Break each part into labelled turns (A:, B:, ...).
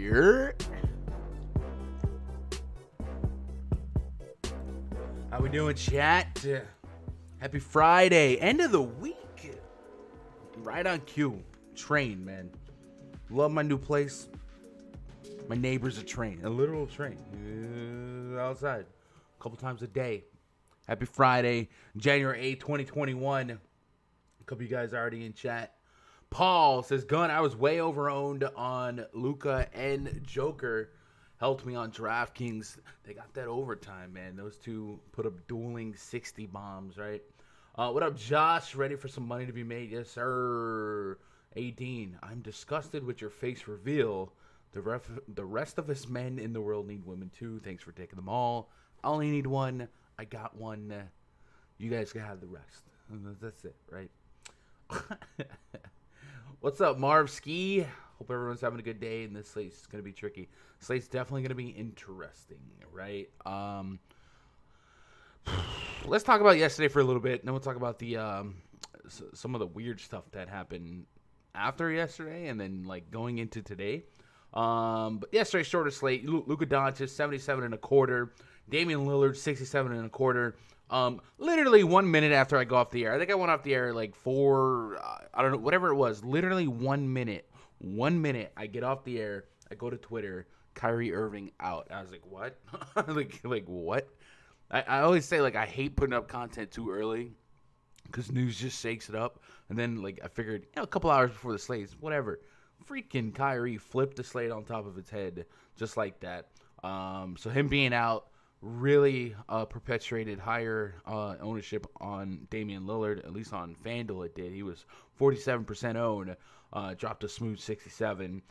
A: Here. How we doing, chat? Happy Friday. End of the week. Right on cue. Train, man. Love my new place. My neighbor's a train. A literal train. Outside. A couple times a day. Happy Friday. January 8th, 2021. A couple of you guys already in chat. Paul says, Gun, I was way overowned on Luka and Joker. Helped me on DraftKings. They got that overtime, man. Those two put up dueling 60 bombs, right? What up, Josh? Ready for some money to be made? Yes, sir. Dean, I'm disgusted with your face reveal. The rest of us men in the world need women too. Thanks for taking them all. I only need one. I got one. You guys can have the rest. That's it, right? What's up, Marv Ski? Hope everyone's having a good day, and this slate's going to be tricky. Slate's definitely going to be interesting, right? Let's talk about yesterday for a little bit, and then we'll talk about the some of the weird stuff that happened after yesterday, and then like going into today. But yesterday, shorter slate. Luka Doncic 77.25. Damian Lillard 67.25. Literally 1 minute after I go off the air. I think I went off the air like I don't know, whatever it was. Literally 1 minute. 1 minute. I get off the air. I go to Twitter. Kyrie Irving out. I was like, what? like what? I always say, like, I hate putting up content too early because news just shakes it up. And then, like, I figured, a couple hours before the slate, whatever. Freaking Kyrie flipped the slate on top of its head just like that. So him being out really perpetuated higher ownership on Damian Lillard, at least on FanDuel it did. He was 47% owned, dropped a smooth 67.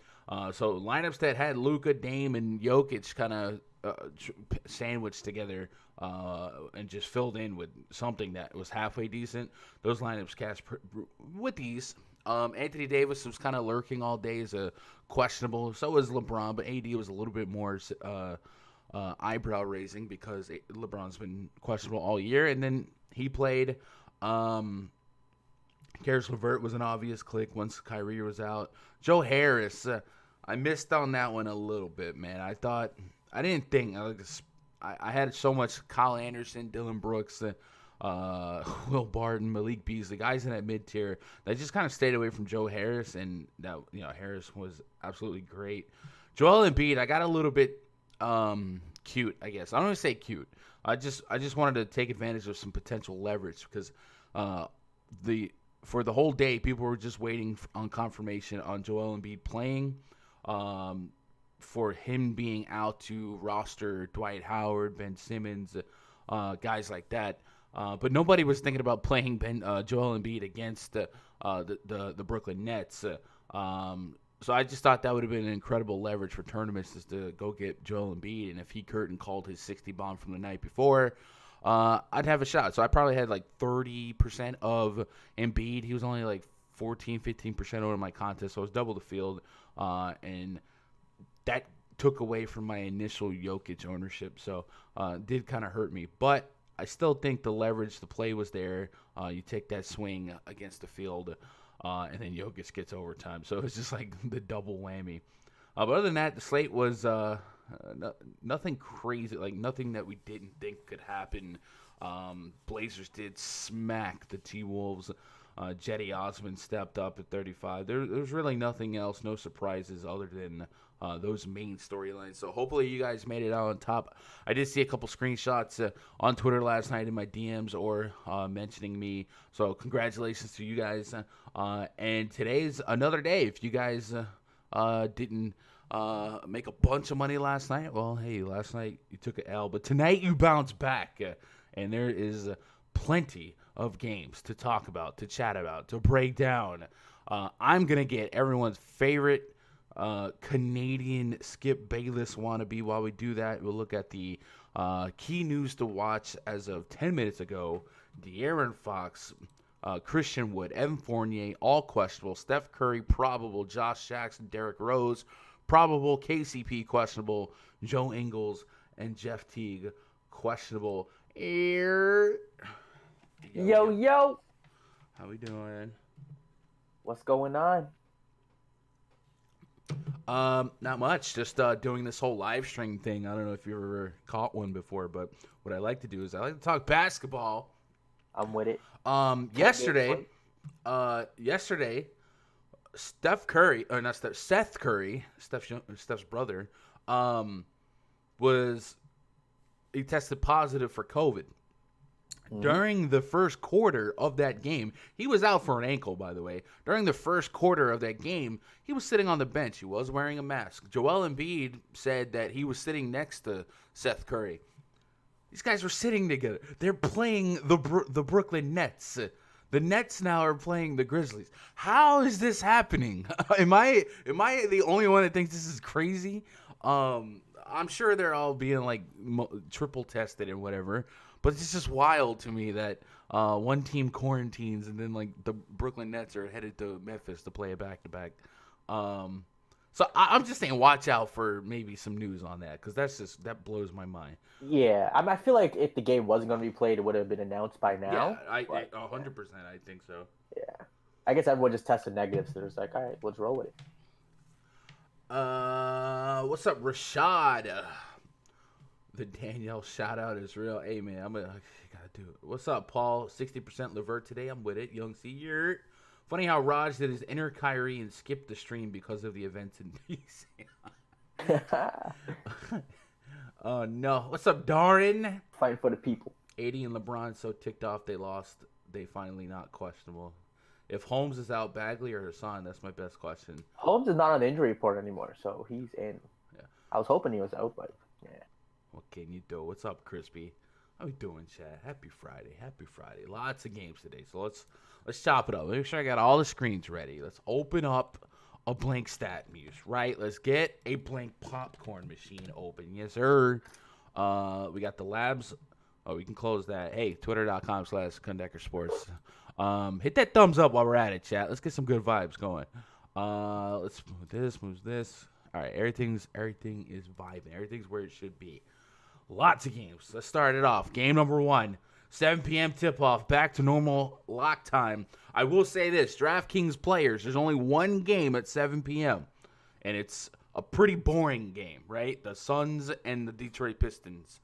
A: So lineups that had Luka, Dame, and Jokic kind of sandwiched together and just filled in with something that was halfway decent. Those lineups cast with these. Anthony Davis was kind of lurking all day as a questionable. So was LeBron, but AD was a little bit more eyebrow raising because LeBron's been questionable all year. And then he played. Karis LeVert was an obvious click once Kyrie was out. Joe Harris, I missed on that one a little bit, man. I had so much Kyle Anderson, Dylan Brooks, Will Barton, Malik Beasley, guys in that mid tier that just kind of stayed away from Joe Harris, and that Harris was absolutely great. Joel Embiid, I got a little bit cute, I guess. I don't want to say cute. I just wanted to take advantage of some potential leverage because for the whole day people were just waiting on confirmation on Joel Embiid playing. For him being out to roster Dwight Howard, Ben Simmons, guys like that. But nobody was thinking about playing Joel Embiid against the Brooklyn Nets. So I just thought that would have been an incredible leverage for tournaments is to go get Joel Embiid. And if he Curtin called his 60 bomb from the night before, I'd have a shot. So I probably had like 30% of Embiid. He was only like 14, 15% over my contest. So it was double the field. And that took away from my initial Jokic ownership. So did kind of hurt me. But I still think the leverage, the play was there. You take that swing against the field, and then Jokic gets overtime. So it was just like the double whammy. But other than that, the slate was nothing crazy, like nothing that we didn't think could happen. Blazers did smack the T-Wolves. Jetty Osman stepped up at 35. There's really nothing else, no surprises other than those main storylines. So hopefully you guys made it out on top. I did see a couple screenshots on Twitter last night in my DMs or mentioning me. So congratulations to you guys. And today's another day. If you guys didn't make a bunch of money last night, well, hey, last night you took an L. But tonight you bounce back. And there is plenty of games to talk about, to chat about, to break down. I'm going to get everyone's favorite Canadian Skip Bayless wannabe. While we do that, we'll look at the key news to watch as of 10 minutes ago. De'Aaron Fox, Christian Wood, Evan Fournier, all questionable. Seth Curry, probable. Josh Jackson, Derrick Rose, probable. KCP, questionable. Joe Ingles and Jeff Teague, questionable. Yo. How we doing?
B: What's going on?
A: Not much. Just doing this whole live stream thing. I don't know if you ever caught one before, but what I like to do is I like to talk basketball.
B: I'm with it.
A: Yesterday, Steph Curry, or not Steph, Seth Curry, Steph's brother, he tested positive for COVID. During the first quarter of that game, he was out for an ankle, by the way. During the first quarter of that game, he was sitting on the bench. He was wearing a mask. Joel Embiid said that he was sitting next to Seth Curry. These guys were sitting together. They're playing the Brooklyn Nets. The Nets now are playing the Grizzlies. How is this happening? Am I the only one that thinks this is crazy? I'm sure they're all being like triple tested and whatever. But it's just wild to me that one team quarantines and then like the Brooklyn Nets are headed to Memphis to play a back-to-back. So I'm just saying watch out for maybe some news on that because that blows my mind.
B: Yeah, I feel like if the game wasn't going to be played, it would have been announced by now.
A: Yeah, 100%. I think so.
B: Yeah, I guess everyone just tested negative, so it's like, all right, let's roll with it.
A: What's up, Rashad? The Danielle shout out is real. Hey man, I gotta do it. What's up, Paul? 60% Levert today. I'm with it. Young Seer. Funny how Raj did his inner Kyrie and skipped the stream because of the events in DC. Oh no. What's up, Darren?
B: Fighting for the people.
A: 80 and LeBron so ticked off they lost. They finally not questionable. If Holmes is out, Bagley or Hassan, that's my best question.
B: Holmes is not on the injury report anymore, so he's in. Yeah. I was hoping he was out, but yeah.
A: What can you do? What's up, Crispy? How we doing, Chad? Happy Friday. Happy Friday. Lots of games today. So let's chop it up. Make sure I got all the screens ready. Let's open up a blank stat muse, right? Let's get a blank popcorn machine open. Yes, sir. We got the labs. Oh, we can close that. Hey, twitter.com/Kundecker Hit that thumbs up while we're at it, chat. Let's get some good vibes going. Let's move this. All right, everything is vibing. Everything's where it should be. Lots of games. Let's start it off. Game number 1, 7 p.m. tip-off. Back to normal lock time. I will say this. DraftKings players, there's only one game at 7 p.m., and it's a pretty boring game, right? The Suns and the Detroit Pistons.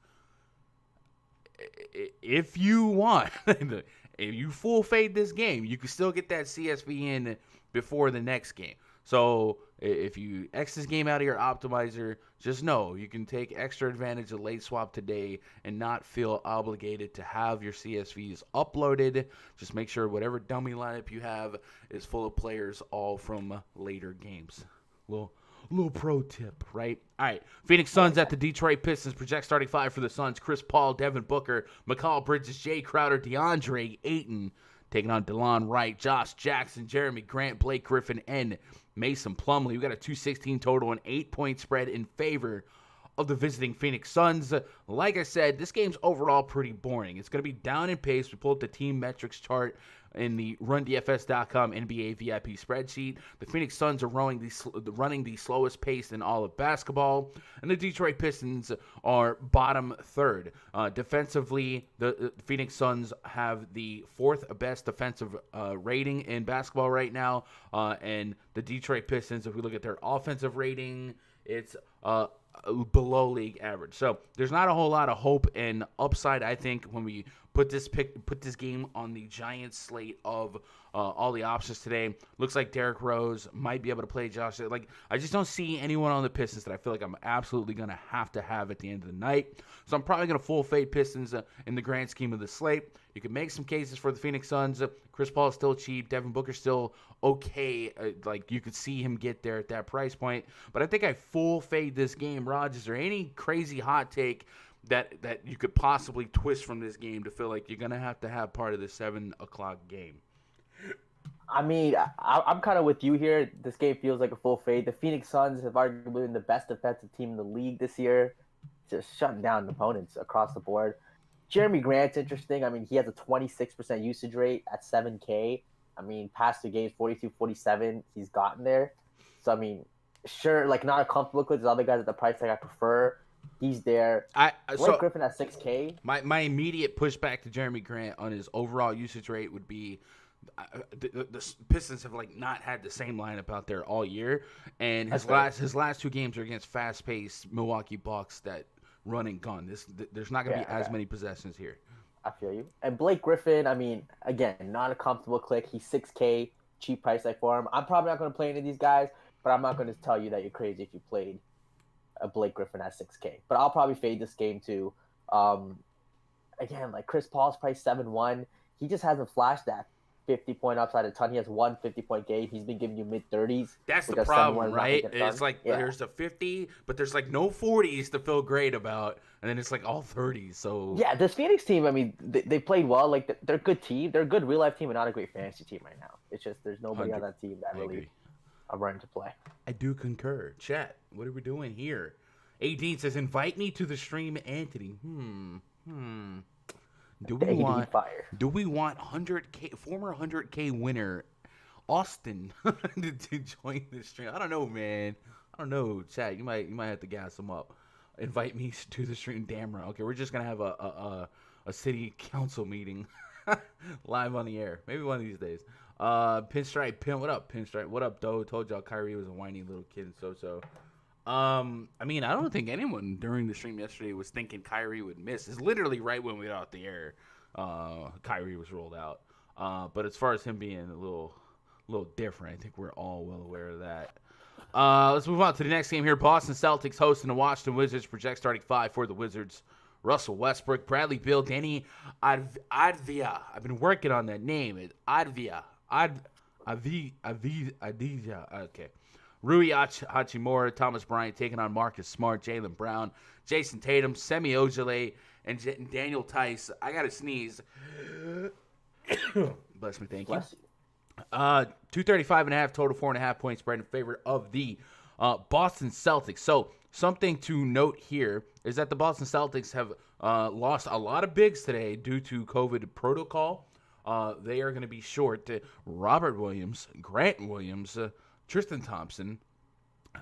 A: If you want, if you full fade this game, you can still get that CSV in before the next game. So if you X this game out of your optimizer, just know you can take extra advantage of late swap today and not feel obligated to have your CSVs uploaded. Just make sure whatever dummy lineup you have is full of players all from later games. Little pro tip, right? All right. Phoenix Suns at the Detroit Pistons. Project starting 5 for the Suns. Chris Paul, Devin Booker, Mikhail Bridges, Jay Crowder, DeAndre Ayton. Taking on DeLon Wright, Josh Jackson, Jeremy Grant, Blake Griffin, and Mason Plumlee. We got a 216 total and 8-point spread in favor of the visiting Phoenix Suns. Like I said, this game's overall pretty boring. It's going to be down in pace. We pulled up the team metrics chart in the RunDFS.com NBA VIP spreadsheet. The Phoenix Suns are running the slowest pace in all of basketball, and the Detroit Pistons are bottom third. Defensively, the Phoenix Suns have the 4th best defensive rating in basketball right now, and the Detroit Pistons, if we look at their offensive rating, it's below league average. So there's not a whole lot of hope and upside, I think, when we put this game on the Giants slate of all the options today. Looks like Derrick Rose might be able to play Josh. Like, I just don't see anyone on the Pistons that I feel like I'm absolutely going to have at the end of the night. So I'm probably going to full fade Pistons in the grand scheme of the slate. You can make some cases for the Phoenix Suns. Chris Paul is still cheap. Devin Booker's still okay. Like, you could see him get there at that price point. But I think I full fade this game. Raj, is there any crazy hot take that you could possibly twist from this game to feel like you're going to have part of the 7 o'clock game?
B: I mean, I'm kind of with you here. This game feels like a full fade. The Phoenix Suns have arguably been the best defensive team in the league this year, just shutting down opponents across the board. Jeremy Grant's interesting. I mean, he has a 26% usage rate at 7K. I mean, past 2 games, 42-47, he's gotten there. So, I mean, sure, like, not a comfortable with the other guys at the price tag I prefer. He's there. Blake Griffin at 6K.
A: My immediate pushback to Jeremy Grant on his overall usage rate would be the Pistons have like not had the same lineup out there all year, and his last two games are against fast-paced Milwaukee Bucks that run and gun. There's not going to be as many possessions here.
B: I feel you. And Blake Griffin, I mean, again, not a comfortable click. He's $6K, cheap price tag for him. I'm probably not going to play any of these guys, but I'm not going to tell you that you're crazy if you played a Blake Griffin at $6K. But I'll probably fade this game too. Again, like Chris Paul's price 7-1. He just hasn't flashed that 50-point upside a ton. He has one 50-point game. He's been giving you mid-30s.
A: That's the problem, right? It's like there's a 50, but there's like no 40s to feel great about, and then it's like all 30s. So
B: yeah, this Phoenix team, I mean, they played well. Like they're a good team. They're a good real-life team and not a great fantasy team right now. It's just there's nobody on that team that really are running to play.
A: I do concur. Chat, what are we doing here? 18 says, invite me to the stream, Anthony. Do we want 100K former 100K winner Austin to join the stream? I don't know, man. I don't know, chat. You might have to gas him up. Invite me to the stream. Damn right. Okay, we're just gonna have a city council meeting live on the air. Maybe one of these days. Pinstripe Pin, what up, Pinstripe? What up, Doe? Told y'all Kyrie was a whiny little kid. So. I mean, I don't think anyone during the stream yesterday was thinking Kyrie would miss. It's literally right when we got out the air, Kyrie was rolled out. But as far as him being a little different, I think we're all well aware of that. Let's move on to the next game here. Boston Celtics hosting the Washington Wizards. Project starting 5 for the Wizards. Russell Westbrook, Bradley Beal, Danny Advia. I've been working on that name. It's Advia. Advia. Okay. Rui Hachimura, Thomas Bryant taking on Marcus Smart, Jaylen Brown, Jason Tatum, Semi Ojeleye, and Daniel Tice. I got to sneeze. Bless me, thank you. 235.5 total, 4.5 point spread in favor of the Boston Celtics. So something to note here is that the Boston Celtics have lost a lot of bigs today due to COVID protocol. They are going to be short Robert Williams, Grant Williams, Tristan Thompson,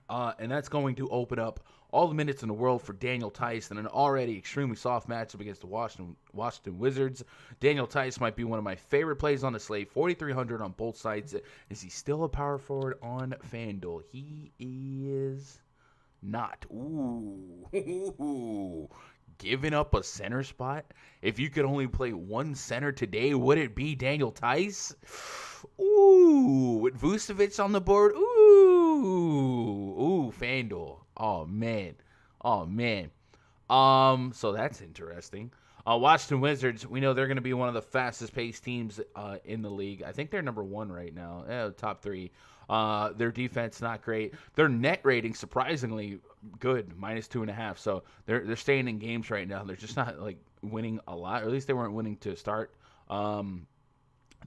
A: and that's going to open up all the minutes in the world for Daniel Tice in an already extremely soft matchup against the Washington Wizards. Daniel Tice might be one of my favorite plays on the slate, 4,300 on both sides. Is he still a power forward on FanDuel? He is not. Ooh. Giving up a center spot? If you could only play one center today, would it be Daniel Tice? Ooh, with Vucevic on the board. Ooh, FanDuel. Oh man. So that's interesting. Washington Wizards, we know they're going to be one of the fastest paced teams in the league. I think they're number 1 right now, top 3. Their defense not great. Their net rating surprisingly good, -2.5. So they're staying in games right now. They're just not like winning a lot, or at least they weren't winning to start.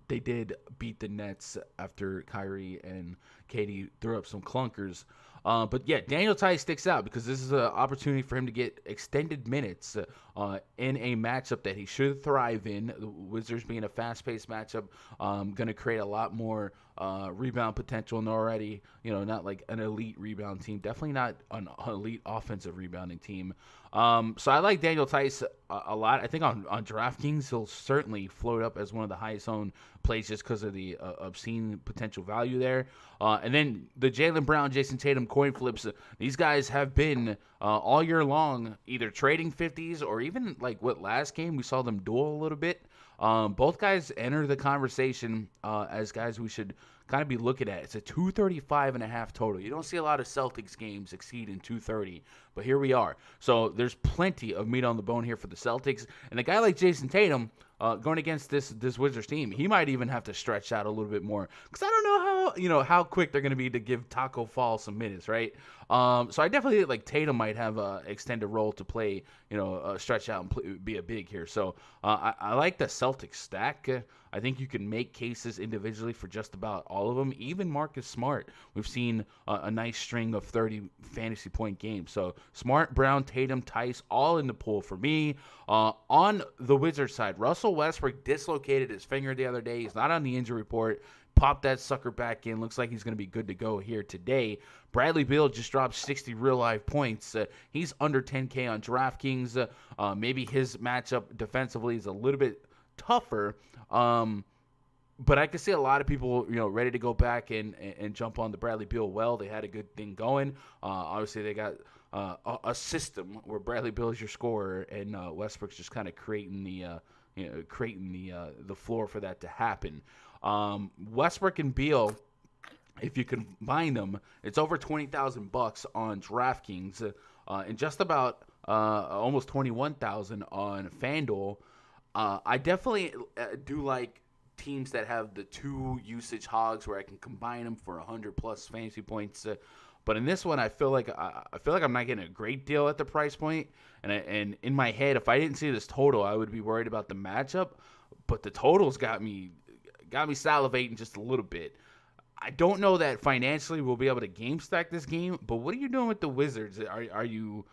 A: They did beat the Nets after Kyrie and Katie threw up some clunkers. But yeah, Daniel Tice sticks out because this is an opportunity for him to get extended minutes in a matchup that he should thrive in. The Wizards being a fast-paced matchup, going to create a lot more rebound potential, and already, not like an elite rebound team. Definitely not an elite offensive rebounding team. So I like Daniel Tice a lot. I think on DraftKings, he'll certainly float up as one of the highest owned plays just because of the obscene potential value there. And then the Jaylen Brown, Jason Tatum coin flips. These guys have been all year long either trading 50s or even like last game we saw them duel a little bit. Both guys enter the conversation as guys we should kind of be looking at. It's a 235.5 total. You don't see a lot of Celtics games exceed in 230, but here we are. So there's plenty of meat on the bone here for the Celtics. And a guy like Jason Tatum, going against this Wizards team, he might even have to stretch out a little bit more because I don't know how quick they're going to be to give Taco Fall some minutes, right? So I definitely think like Tatum might have a extended role to play, stretch out and be a big here. So I like the Celtics stack. I think you can make cases individually for just about all of them, even Marcus Smart. We've seen a nice string of 30 fantasy point games. So Smart, Brown, Tatum, Tice, all in the pool for me. On the Wizards side, Russell Westbrook dislocated his finger the other day. He's not on the injury report. Pop that sucker back in. Looks like he's going to be good to go here today. Bradley Beal just dropped 60 real-life points. He's under 10K on DraftKings. Maybe his matchup defensively is a little bit tougher. But I can see a lot of people, ready to go back and jump on the Bradley Beal well. They had a good thing going. Obviously, they got a system where Bradley Beal is your scorer, and Westbrook's just kind of creating the floor for that to happen. Westbrook and Beal, if you combine them, it's over $20,000 on DraftKings, and just about almost $21,000 on FanDuel. I definitely do like teams that have the 2 usage hogs where I can combine them for 100+ fantasy points. But in this one, I feel like I'm not getting a great deal at the price point. And in my head, if I didn't see this total, I would be worried about the matchup. But the totals got me salivating just a little bit. I don't know that financially we'll be able to game stack this game. But what are you doing with the Wizards? Are you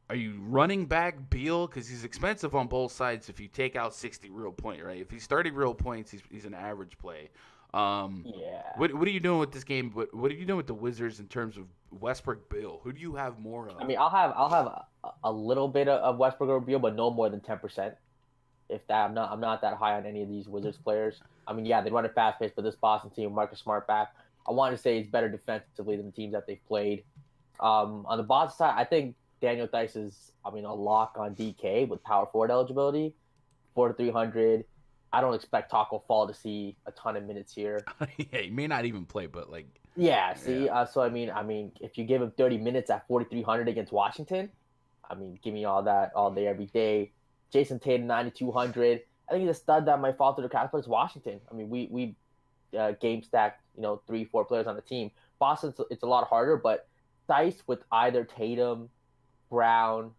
A: running back Beal? Because he's expensive on both sides if you take out 60 real point, right? If he's 30 real points, he's an average play.
B: Yeah.
A: What are you doing with this game? What are you doing with the Wizards in terms of Westbrook Beal? Who do you have more of?
B: I mean, I'll have a little bit of Westbrook or Beal, but no more than 10%. If that, I'm not that high on any of these Wizards players. I mean, yeah, they run a fast pace, but this Boston team, Marcus Smart back, I want to say he's better defensively than the teams that they've played. On the Boston side, I think Daniel Theis is, a lock on DK with power forward eligibility, 4,300. I don't expect Taco Fall to see a ton of minutes here.
A: Yeah, he may not even play, but
B: yeah. See, so if you give him 30 minutes at 4,300 against Washington, give me all that all day, every day. Jason Tatum, 9,200. I think he's a stud that might fall through the cracks, but it's Washington. We game stacked, 3-4 players on the team. Boston, it's a lot harder, but Theis with either Tatum, Brown.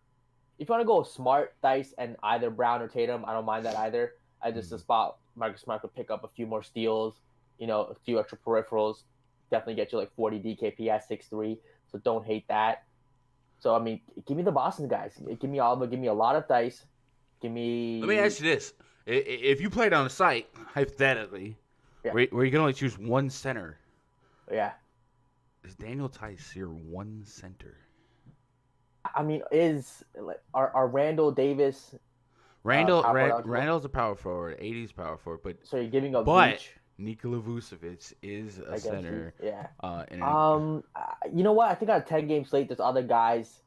B: If you want to go Smart, Theis, and either Brown or Tatum, I don't mind that either. I just the spot Marcus Smart could pick up a few more steals, a few extra peripherals, definitely get you like 40 DKP at 6'3", so don't hate that. So give me the Boston guys. Give me a lot of Theis. Give me.
A: Let me ask you this: if you played on a site, hypothetically, where you can only choose one center, is Daniel Theis your one center?
B: Are Randall Davis?
A: Randall's a power forward, 80's power forward, but
B: so you're giving up.
A: But Nikola Vucevic is a center.
B: Yeah. You know what? I think on a 10-game slate, there's other guys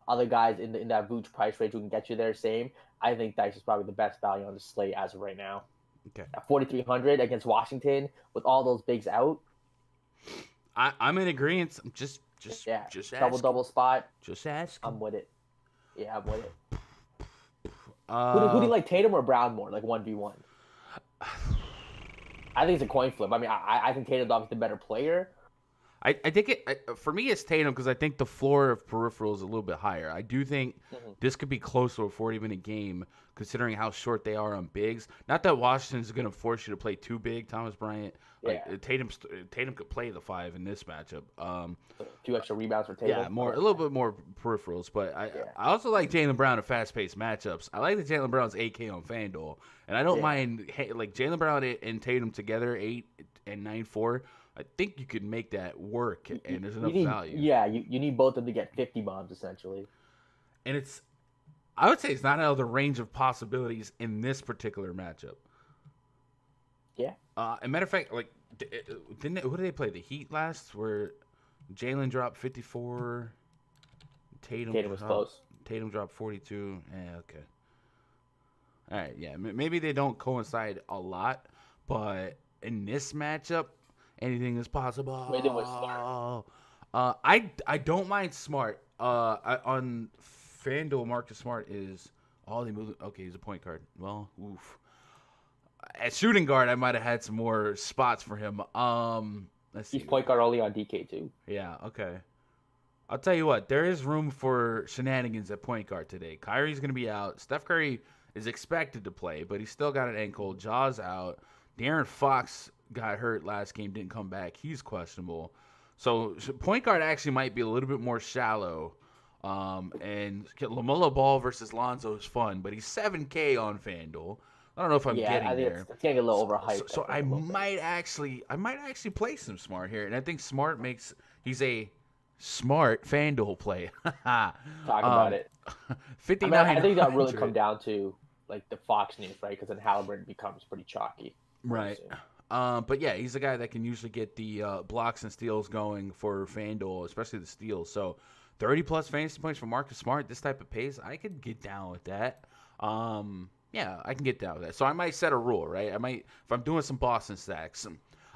B: in that Vooch price range who can get you there. Same. I think Theis is probably the best value on the slate as of right now.
A: Okay.
B: At 4,300 against Washington with all those bigs out.
A: I'm in agreement. Just
B: double spot.
A: Just ask.
B: I'm with it. Yeah, I'm with it. Who do you like, Tatum or Brown more? Like 1v1. I think it's a coin flip. I think Tatum's obviously the better player.
A: I think for me it's Tatum because I think the floor of peripheral is a little bit higher. I do think this could be close to a 40-minute game considering how short they are on bigs. Not that Washington's going to force you to play too big, Thomas Bryant. Tatum could play the 5 in this matchup.
B: A few extra rebounds for Tatum.
A: Yeah, a little bit more peripherals. But I also like Jaylen Brown in fast-paced matchups. I like that Jaylen Brown's 8K on FanDuel. And I don't mind Jaylen Brown and Tatum together, 8 and 9-4. I think you could make that work, and there's enough value.
B: Yeah, you need both of them to get 50 bombs, essentially.
A: And I would say it's not out of the range of possibilities in this particular matchup.
B: Yeah.
A: As a matter of fact, who did they play? The Heat last, where Jalen dropped 54, Tatum
B: was close.
A: Tatum dropped 42. Yeah, okay. All right, yeah. Maybe they don't coincide a lot, but in this matchup, anything is possible.
B: Maybe with Smart.
A: I don't mind Smart. On FanDuel, Marcus Smart is he's a point guard. Well, oof. At shooting guard, I might have had some more spots for him. Let's see.
B: He's point guard only on DK too.
A: Yeah, okay. I'll tell you what, there is room for shenanigans at point guard today. Kyrie's going to be out. Steph Curry is expected to play, but he's still got an ankle. Ja's out. De'Aaron Fox got hurt last game, didn't come back. He's questionable. So point guard actually might be a little bit more shallow. And LaMelo Ball versus Lonzo is fun, but he's 7K on FanDuel. I don't know if I'm getting there.
B: It's getting a little overhyped.
A: So I might actually play some Smart here, and I think Smart he's a smart FanDuel play.
B: Talk about it.
A: 59.
B: I think that really come down to like the Fox news, right? Because then Halliburton becomes pretty chalky.
A: Right. But yeah, he's a guy that can usually get the blocks and steals going for FanDuel, especially the steals. So 30-plus fantasy points for Marcus Smart, this type of pace, I could get down with that. Yeah, I can get down with that. So I might set a rule, right? If I'm doing some Boston stacks,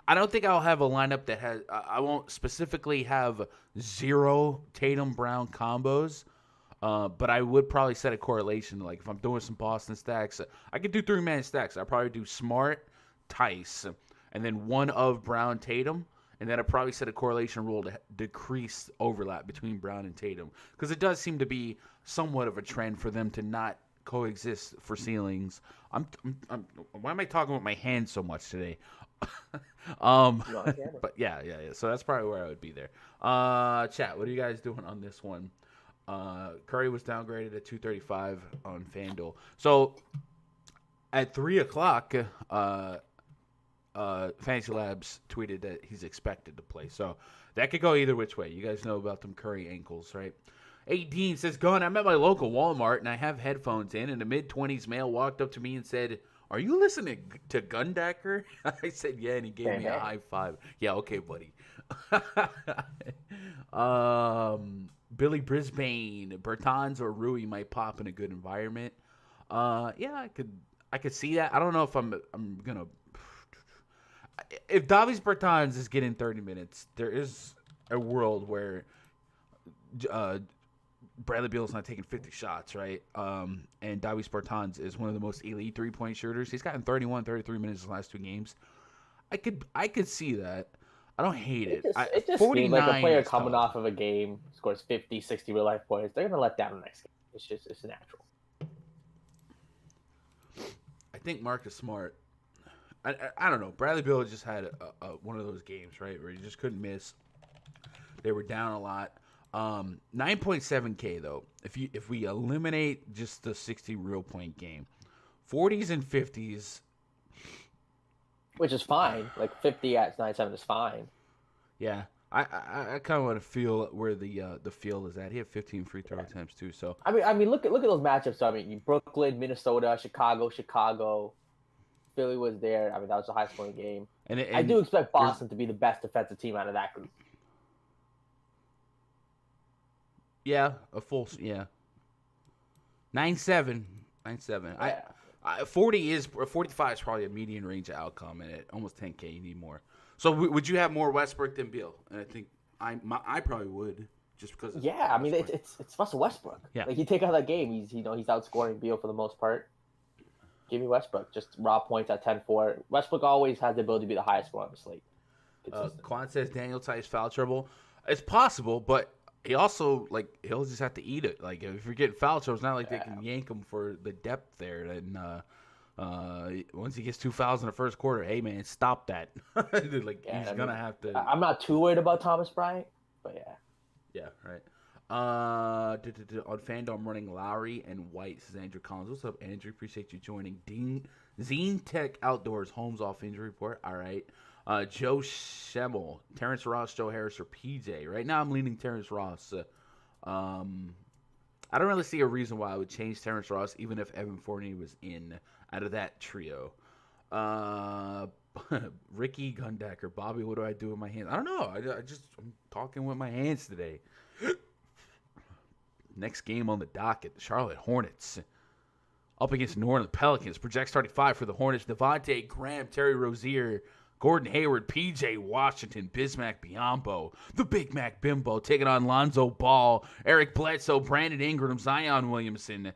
A: I don't think I'll have a lineup that has, I won't specifically have 0 Tatum Brown combos. But I would probably set a correlation. Like if I'm doing some Boston stacks, I could do 3-man stacks. I'd probably do Smart, Tice, and then one of Brown, Tatum. And then I'd probably set a correlation rule to decrease overlap between Brown and Tatum. Because it does seem to be somewhat of a trend for them to not coexist for ceilings. Why am I talking with my hands so much today? But yeah. So that's probably where I would be there. Chat, what are you guys doing on this one? Curry was downgraded at 235 on FanDuel. So at 3 o'clock, Fantasy Labs tweeted that he's expected to play. So that could go either which way. You guys know about them Curry ankles, right? 18 says, Gun, I'm at my local Walmart and I have headphones in, and a mid-20s male walked up to me and said, "Are you listening to Gundacker?" I said, yeah, and he gave me a high five. Yeah, okay, buddy. Billy Brisbane, Bertans or Rui might pop in a good environment. Yeah, I could see that. I don't know if I'm gonna. If Davis Bertans is getting 30 minutes, there is a world where Bradley Beal's not taking 50 shots, right? And Davis Bertans is one of the most elite 3-point shooters. He's gotten 31, 33 minutes in the last 2 games. I could see that. I don't hate it.
B: It just seems like a player coming off of a game, scores 50, 60 real-life points. They're going to let down the next game. It's natural.
A: I think Marcus Smart, I don't know. Bradley Beal just had one of those games, right, where he just couldn't miss. They were down a lot. 9.7K, though, if we eliminate just the 60 real point game, 40s and 50s.
B: Which is fine. Like 50 at 9.7 is fine.
A: Yeah. I kind of want to feel where the field is at. He had 15 free throw attempts too. So
B: I mean, look at those matchups. So, I mean, Brooklyn, Minnesota, Chicago. Philly was there. I mean, that was a high scoring game. And I do expect Boston to be the best defensive team out of that group.
A: Yeah, 9.7. Yeah. 45 is probably a median range outcome, and at almost 10K, you need more. So would you have more Westbrook than Beal? And I think I probably would, just because.
B: I mean it's Russell Westbrook. Yeah, like you take out that game, he's outscoring Beal for the most part. Give me Westbrook, just raw points at 10-4. Westbrook always has the ability to be the highest scorer on the slate.
A: Quan says Daniel Tice foul trouble. It's possible, but he also he'll just have to eat it. Like if you're getting foul trouble, it's not like they can yank him for the depth there. And once he gets 2 fouls in the first quarter, hey man, stop that. He's gonna have to.
B: I'm not too worried about Thomas Bryant, but yeah.
A: Yeah, right. On FanDuel, I'm running Lowry and White, says Andrew Collins. What's up, Andrew? Appreciate you joining. Zine Tech Outdoors, Holmes off injury report. All right. Joe Schemmel, Terrence Ross, Joe Harris, or PJ. Right now, I'm leaning Terrence Ross. I don't really see a reason why I would change Terrence Ross, even if Evan Forney was in out of that trio. Ricky Gundacker, Bobby, what do I do with my hands? I don't know. I'm talking with my hands today. Next game on the docket, the Charlotte Hornets up against New Orleans Pelicans. Project starting 5 for the Hornets: Devontae Graham, Terry Rozier, Gordon Hayward, P.J. Washington, Bismack Biyombo, the Big Mac Bimbo, taking on Lonzo Ball, Eric Bledsoe, Brandon Ingram, Zion Williamson,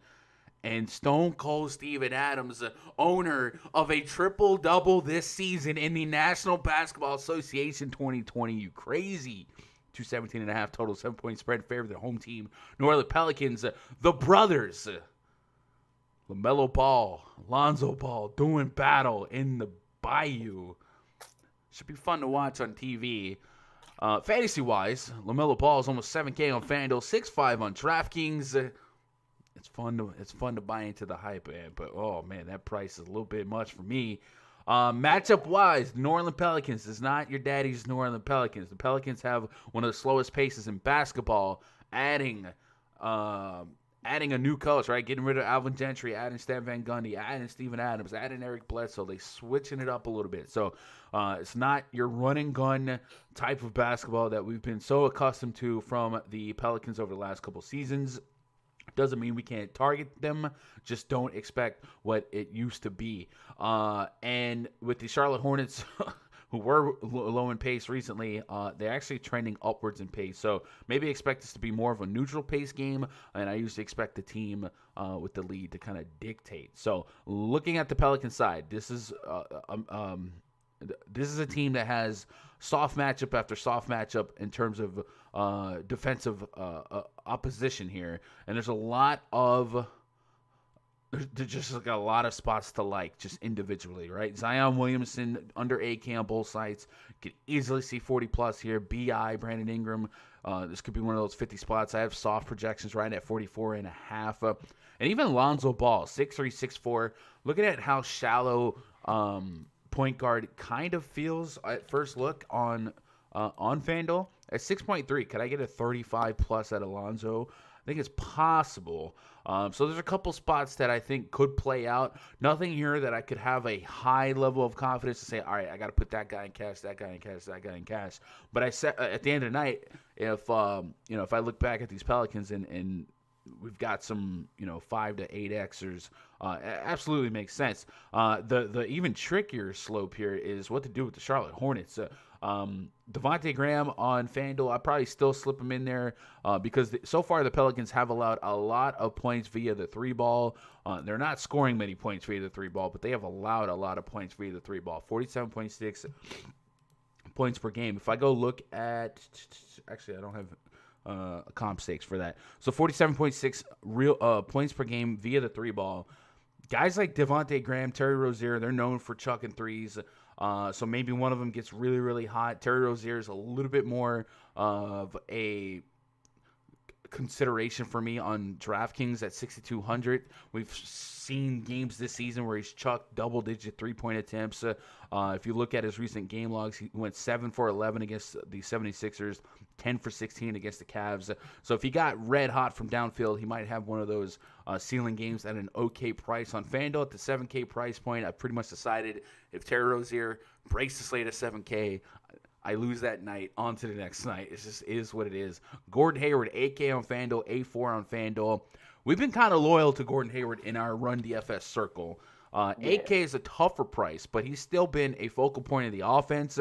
A: and Stone Cold Steven Adams, owner of a triple-double this season in the National Basketball Association 2020. You crazy. 217.5 total, 7-point spread in favor of the home team. New Orleans Pelicans, the brothers, LaMelo Ball, Lonzo Ball, doing battle in the Bayou. Should be fun to watch on TV. Fantasy-wise, LaMelo Ball is almost 7K on FanDuel, 6.5 on DraftKings. It's fun to buy into the hype, man. But, oh, man, that price is a little bit much for me. Matchup-wise, New Orleans Pelicans is not your daddy's New Orleans Pelicans. The Pelicans have one of the slowest paces in basketball, adding adding a new coach, right? Getting rid of Alvin Gentry, adding Stan Van Gundy, adding Steven Adams, adding Eric Bledsoe. They switching it up a little bit. So it's not your run and gun type of basketball that we've been so accustomed to from the Pelicans over the last couple seasons. Doesn't mean we can't target them. Just don't expect what it used to be. And with the Charlotte Hornets, who were low in pace recently, they're actually trending upwards in pace. So maybe expect this to be more of a neutral pace game. And I usually expect the team with the lead to kind of dictate. So looking at the Pelican side, this is a team that has soft matchup after soft matchup in terms of defensive opposition here, and there's just like a lot of spots to like just individually, right? Zion Williamson under AK on both sides. You could easily see 40 plus here. BI, Brandon Ingram. This could be one of those 50 spots. I have soft projections right at 44.5. And even Lonzo Ball, 6'3", 6'4". Looking at how shallow point guard kind of feels at first look on FanDuel at 6.3. Could I get a 35 plus at Alonzo? I think it's possible. So there's a couple spots that I think could play out. Nothing here that I could have a high level of confidence to say, all right, I got to put that guy in cash, that guy in cash, that guy in cash. But I said at the end of the night, if if I look back at these Pelicans and we've got some 5 to 8 Xers, absolutely makes sense. The even trickier slope here is what to do with the Charlotte Hornets. Devontae Graham on FanDuel, I probably still slip him in there because so far the Pelicans have allowed a lot of points via the three ball. They're not scoring many points via the three ball, but they have allowed a lot of points via the three ball. 47.6 points per game. If I go look at, actually I don't have comp stakes for that. So 47.6 real points per game via the three ball. Guys like Devontae Graham, Terry Rozier, they're known for chucking threes. So maybe one of them gets really, really hot. Terry Rozier is a little bit more of a consideration for me on DraftKings at 6,200. We've seen games this season where he's chucked double-digit three-point attempts. If you look at his recent game logs, he went 7 for 11 against the 76ers, 10 for 16 against the Cavs. So if he got red hot from downfield, he might have one of those ceiling games at an okay price. On FanDuel at the 7K price point, I've pretty much decided if Terry Rozier breaks the slate at 7K, I lose that night, on to the next night. It just is what it is. Gordon Hayward, 8K on FanDuel, A4 on FanDuel. We've been kind of loyal to Gordon Hayward in our Run DFS circle. 8K is a tougher price, but he's still been a focal point of the offense.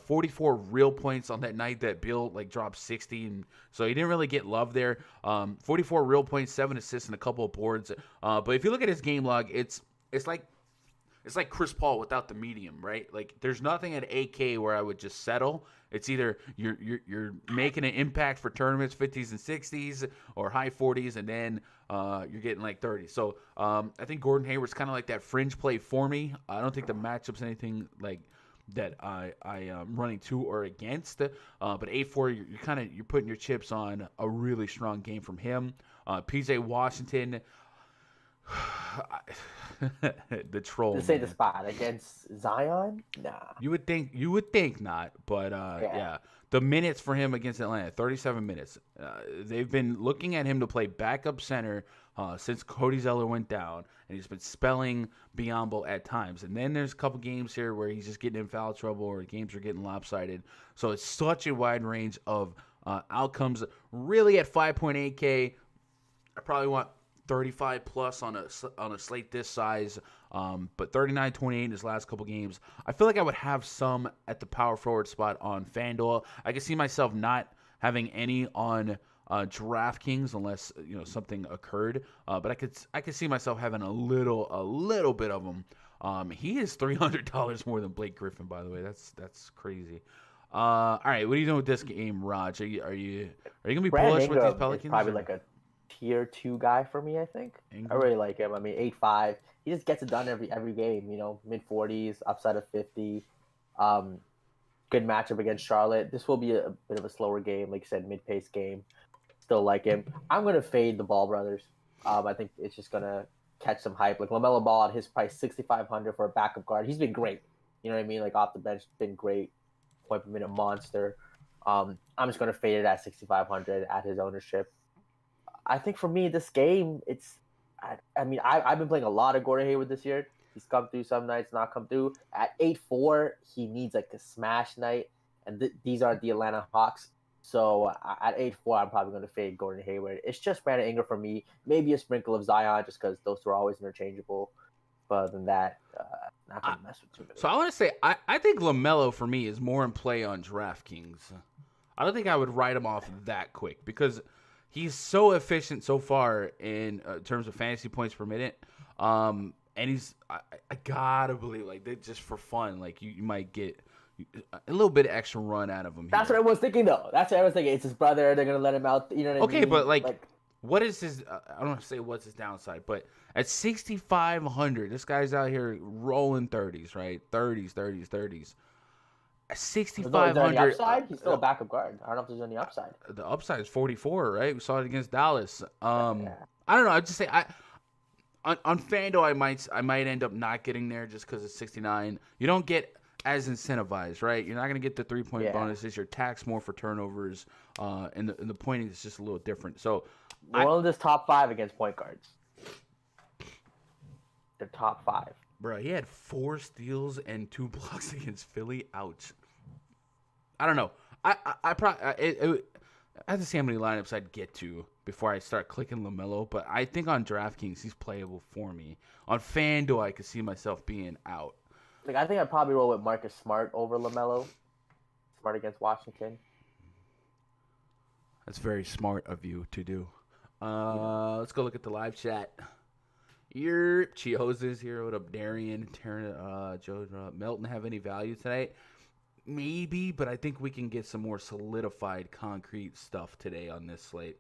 A: 44 real points on that night that Bill dropped 60, and so he didn't really get love there. 44 real points, 7 assists, and a couple of boards. But if you look at his game log, it's like Chris Paul without the medium, right? Like there's nothing at 8K where I would just settle. It's either you're making an impact for tournaments, 50s and 60s, or high 40s, and then you're getting like 30. So I think Gordon Hayward's kind of like that fringe play for me. I don't think the matchup's anything like that I am running to or against. But 8-4, you're putting your chips on a really strong game from him. PJ Washington. The troll.
B: To say the spot against Zion? Nah.
A: You would think not, but yeah. The minutes for him against Atlanta, 37 minutes. They've been looking at him to play backup center since Cody Zeller went down, and he's been spelling Biyombo at times. And then there's a couple games here where he's just getting in foul trouble or games are getting lopsided. So it's such a wide range of outcomes. Really at 5.8K, I probably want 35 plus on a slate this size, but 39-28 in his last couple games. I feel like I would have some at the power forward spot on FanDuel. I can see myself not having any on DraftKings unless something occurred. But I could see myself having a little bit of them. He is $300 more than Blake Griffin, by the way. That's crazy. All right, what are you doing with this game, Raj? Are you gonna be bullish with these Pelicans?
B: Probably like a tier 2 guy for me, I think. Ingram. I really like him. I mean, 8.5. He just gets it done every game, mid 40s, upside of 50. Good matchup against Charlotte. This will be a bit of a slower game, like you said, mid-pace game. Still like him. I'm going to fade the Ball brothers. I think it's just going to catch some hype. Like LaMelo Ball at his price, $6,500 for a backup guard. He's been great. You know what I mean? Like off the bench, been great. Point per minute monster. I'm just going to fade it at $6,500 at his ownership. I think for me, this game, I've been playing a lot of Gordon Hayward this year. He's come through some nights, not come through. At 8-4, he needs like a smash night, and these are the Atlanta Hawks. So at 8-4, I'm probably going to fade Gordon Hayward. It's just Brandon Ingram for me. Maybe a sprinkle of Zion, just because those two are always interchangeable. But other than that, not going to mess with too many.
A: So I want to say, I think LaMelo for me is more in play on DraftKings. I don't think I would write him off that quick because he's so efficient so far in terms of fantasy points per minute. And I gotta believe, like, just for fun, like, you might get a little bit of extra run out of him.
B: That's what I was thinking, though. That's what I was thinking. It's his brother. They're going to let him out. You know what I mean?
A: Okay, but, like what is his I don't want to say what's his downside, but at 6,500, this guy's out here rolling 30s, right? 30s. At 6,500.
B: Upside? He's still a backup guard. I don't know if there's any upside.
A: The upside is 44, right? We saw it against Dallas. I don't know. I'd just say on FanDuel, I might end up not getting there just because it's 69. You don't get as incentivized, right? You're not going to get the 3-point bonuses. You're taxed more for turnovers, and the pointing is just a little different. So
B: New Orleans is top 5 against point guards. They're top 5.
A: Bro, he had 4 steals and 2 blocks against Philly. Ouch. I don't know. I have to see how many lineups I'd get to before I start clicking LaMelo, but I think on DraftKings he's playable for me. On FanDuel, I could see myself being out.
B: Like, I think I'd probably roll with Marcus Smart over LaMelo. Smart against Washington.
A: That's very smart of you to do. Let's go look at the live chat. Chioza's here. What up, Darian? Joe, Melton have any value tonight? Maybe, but I think we can get some more solidified, concrete stuff today on this slate.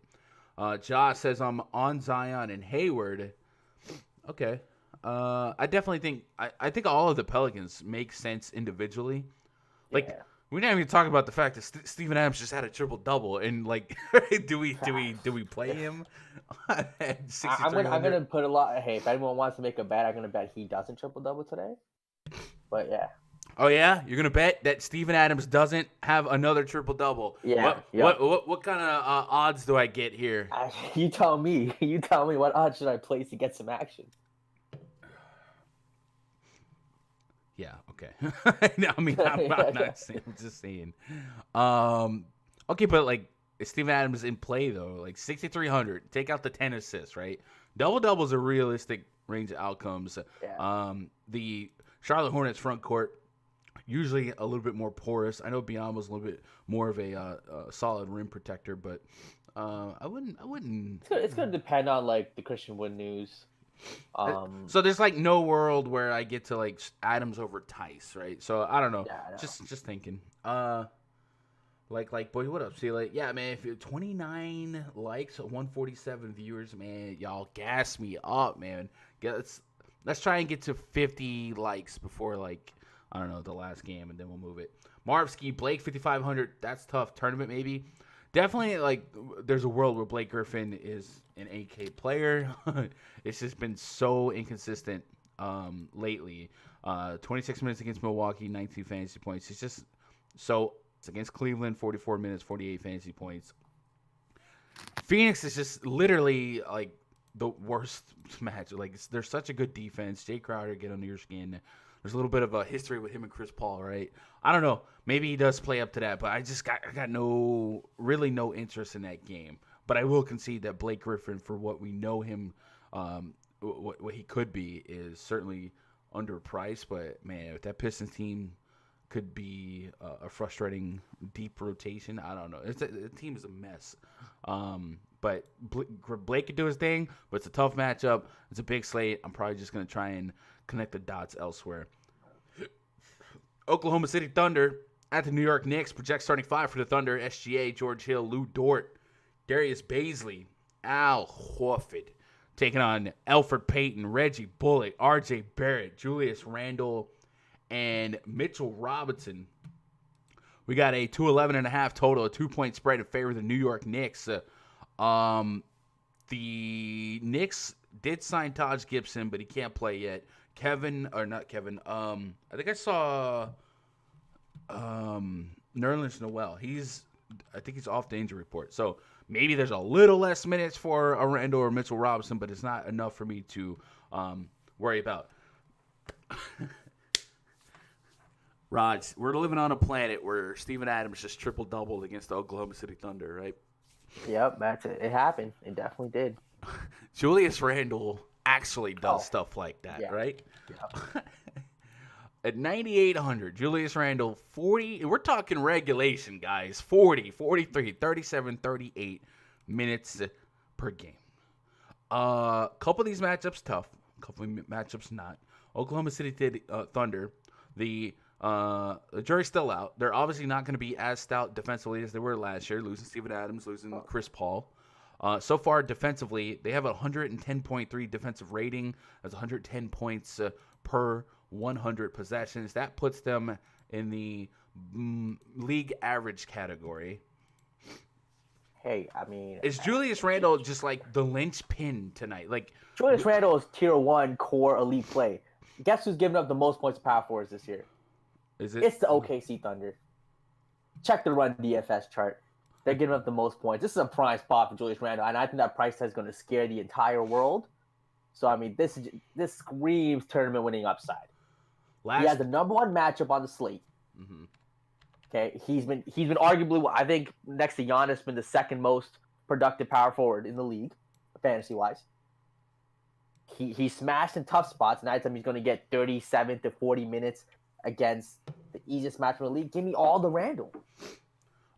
A: Josh says I'm on Zion and Hayward. Okay. I definitely think I think all of the Pelicans make sense individually. Like, we're not even talking about the fact that Steven Adams just had a triple double, and like, do we play him?
B: I'm gonna put a lot. Hey, if anyone wants to make a bet, I'm gonna bet he doesn't triple double today. But yeah.
A: Oh yeah, you're gonna bet that Steven Adams doesn't have another triple double.
B: Yeah.
A: What kind of odds do I get here?
B: You tell me. You tell me what odds should I place to get some action.
A: Yeah, okay. No, I mean, I'm not saying, I'm just saying. Okay, but like, is Steven Adams in play though? Like 6,300, take out the 10 assists, right? Double is a realistic range of outcomes.
B: Yeah.
A: The Charlotte Hornets front court usually a little bit more porous. I know Biyama's a little bit more of a solid rim protector, but I wouldn't.
B: It's gonna depend on like the Christian Wood news.
A: So there's like no world where I get to like Adams over Tice, right? So I don't know.
B: Yeah, I know.
A: Just thinking. Like boy, what up? See, like, yeah, man. If you're 29 likes, 147 viewers, man, y'all gas me up, man. Let's try and get to 50 likes before like I don't know the last game, and then we'll move it. Marvski, Blake 5,500. That's tough. Tournament maybe. Definitely, like, there's a world where Blake Griffin is an 8K player. It's just been so inconsistent lately. 26 minutes against Milwaukee, 19 fantasy points. It's just so. It's against Cleveland, 44 minutes, 48 fantasy points. Phoenix is just literally, like, the worst match. Like, they're such a good defense. Jay Crowder, get under your skin. There's a little bit of a history with him and Chris Paul, right? I don't know. Maybe he does play up to that, but I got no interest in that game. But I will concede that Blake Griffin, for what we know him, what he could be, is certainly underpriced. But man, if that Pistons team could be a frustrating deep rotation, I don't know. The team is a mess. But Blake could do his thing, but it's a tough matchup. It's a big slate. I'm probably just going to try and connect the dots elsewhere. Oklahoma City Thunder at the New York Knicks. Project starting 5 for the Thunder. SGA, George Hill, Lou Dort, Darius Baisley, Al Horford. Taking on Alfred Peyton, Reggie Bullock, RJ Barrett, Julius Randle, and Mitchell Robinson. We got a 211.5 total, a 2-point spread in favor of the New York Knicks. The Knicks did sign Taj Gibson, but he can't play yet. I think I saw Nerlens Noel. I think he's off the injury report. So Maybe there's a little less minutes for a Randall or Mitchell Robinson, but it's not enough for me to worry about. Raj, we're living on a planet where Steven Adams just triple-doubled against the Oklahoma City Thunder, right?
B: Yep, that's it. It happened. It definitely did.
A: Julius Randle actually does stuff like that, right?
B: Yeah.
A: At 9,800, Julius Randle, 40, we're talking regulation, guys, 40, 43, 37, 38 minutes per game. A couple of these matchups tough, a couple of matchups not. Oklahoma City did Thunder. The jury's still out. They're obviously not going to be as stout defensively as they were last year, losing Steven Adams, losing Chris Paul. So far, defensively, they have a 110.3 defensive rating. That's 110 points per 100 possessions. That puts them in the league average category.
B: Hey, I mean,
A: is Julius Randle just like the linchpin tonight? Like
B: Julius Randle is tier 1 core elite play. Guess who's giving up the most points to power forwards this year?
A: Is it?
B: It's the OKC Thunder. Check the run DFS chart. They're giving up the most points. This is a prime spot for Julius Randle, and I think that price tag is going to scare the entire world. So I mean, this screams tournament winning upside. He has the number 1 matchup on the slate.
A: Mm-hmm.
B: Okay, he's been arguably, I think, next to Giannis, been the second most productive power forward in the league, fantasy wise. He smashed in tough spots, and I think he's going to get 37 to 40 minutes against the easiest match in the league. Give me all the Randle.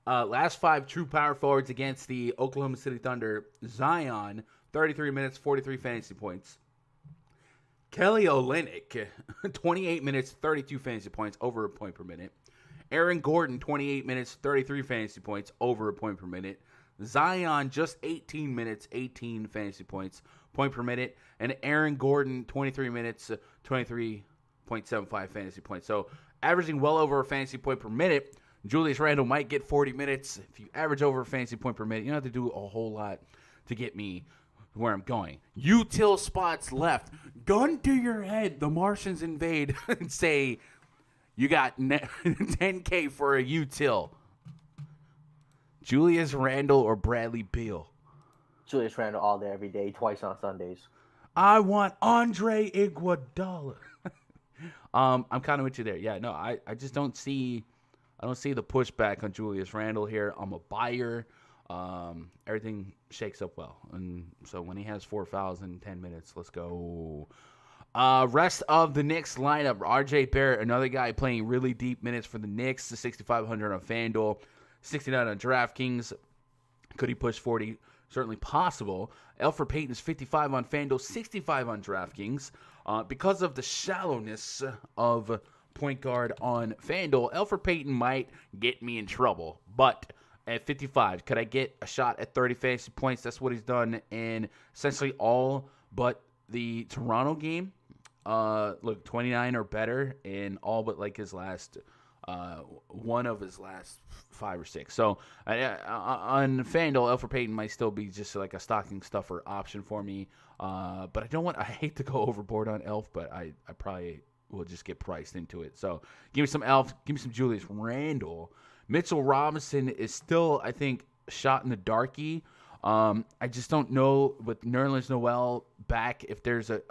A: Last 5 true power forwards against the Oklahoma City Thunder. Zion, 33 minutes, 43 fantasy points. Kelly Olynyk, 28 minutes, 32 fantasy points, over a point per minute. Aaron Gordon, 28 minutes, 33 fantasy points, over a point per minute. Zion, just 18 minutes, 18 fantasy points, point per minute. And Aaron Gordon, 23 minutes, 23.75 fantasy points. So averaging well over a fantasy point per minute. Julius Randle might get 40 minutes. If you average over a fantasy point per minute, you don't have to do a whole lot to get me where I'm going. Util spots left. Gun to your head. The Martians invade and say, you got 10K for a util. Julius Randle or Bradley Beal?
B: Julius Randle all day, every day, twice on Sundays.
A: I want Andre Iguodala. I'm kind of with you there. Yeah, no, I just don't see the pushback on Julius Randle here. I'm a buyer. Everything shakes up well. And so when he has 4 fouls in 10 minutes, let's go. Rest of the Knicks lineup. RJ Barrett, another guy playing really deep minutes for the Knicks. 6,500 on FanDuel, 69 on DraftKings. Could he push 40? Certainly possible. Alfred Peyton is 55 on FanDuel, 65 on DraftKings. Because of the shallowness of point guard on FanDuel, Alfred Peyton might get me in trouble. But at 55, could I get a shot at 30 fantasy points? That's what he's done in essentially all but the Toronto game. Look, 29 or better in all but like his last one of his last 5 or 6. So on FanDuel, Alfred Peyton might still be just like a stocking stuffer option for me. But I hate to go overboard on Elf, but I probably will just get priced into it. So give me some Elf, give me some Julius Randle. Mitchell Robinson is still, I think, shot in the darky. I just don't know with Nerlens Noel back if there's a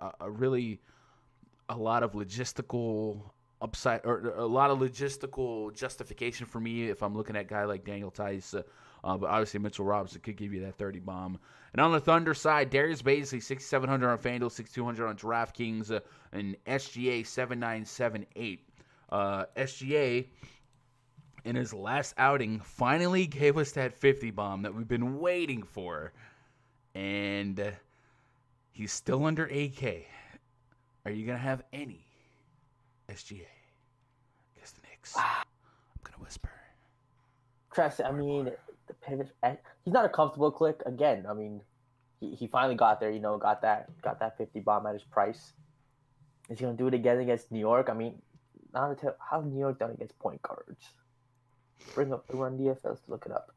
A: lot of logistical upside or a lot of logistical justification for me if I'm looking at a guy like Daniel Tice. But obviously Mitchell Robinson could give you that 30 bomb. And on the Thunder side, Darius Bazley, 6,700 on FanDuel, 6,200 on DraftKings, and SGA 7,978. SGA in his last outing finally gave us that 50 bomb that we've been waiting for. And he's still under AK. Are you going to have any SGA against the Knicks? I'm going to whisper.
B: Trust, I mean, the pivot, he's not a comfortable click. Again, I mean, he finally got there, got that 50 bomb at his price. Is he going to do it again against New York? I mean, how's New York done against point guards? Bring up the run DFS to look it up.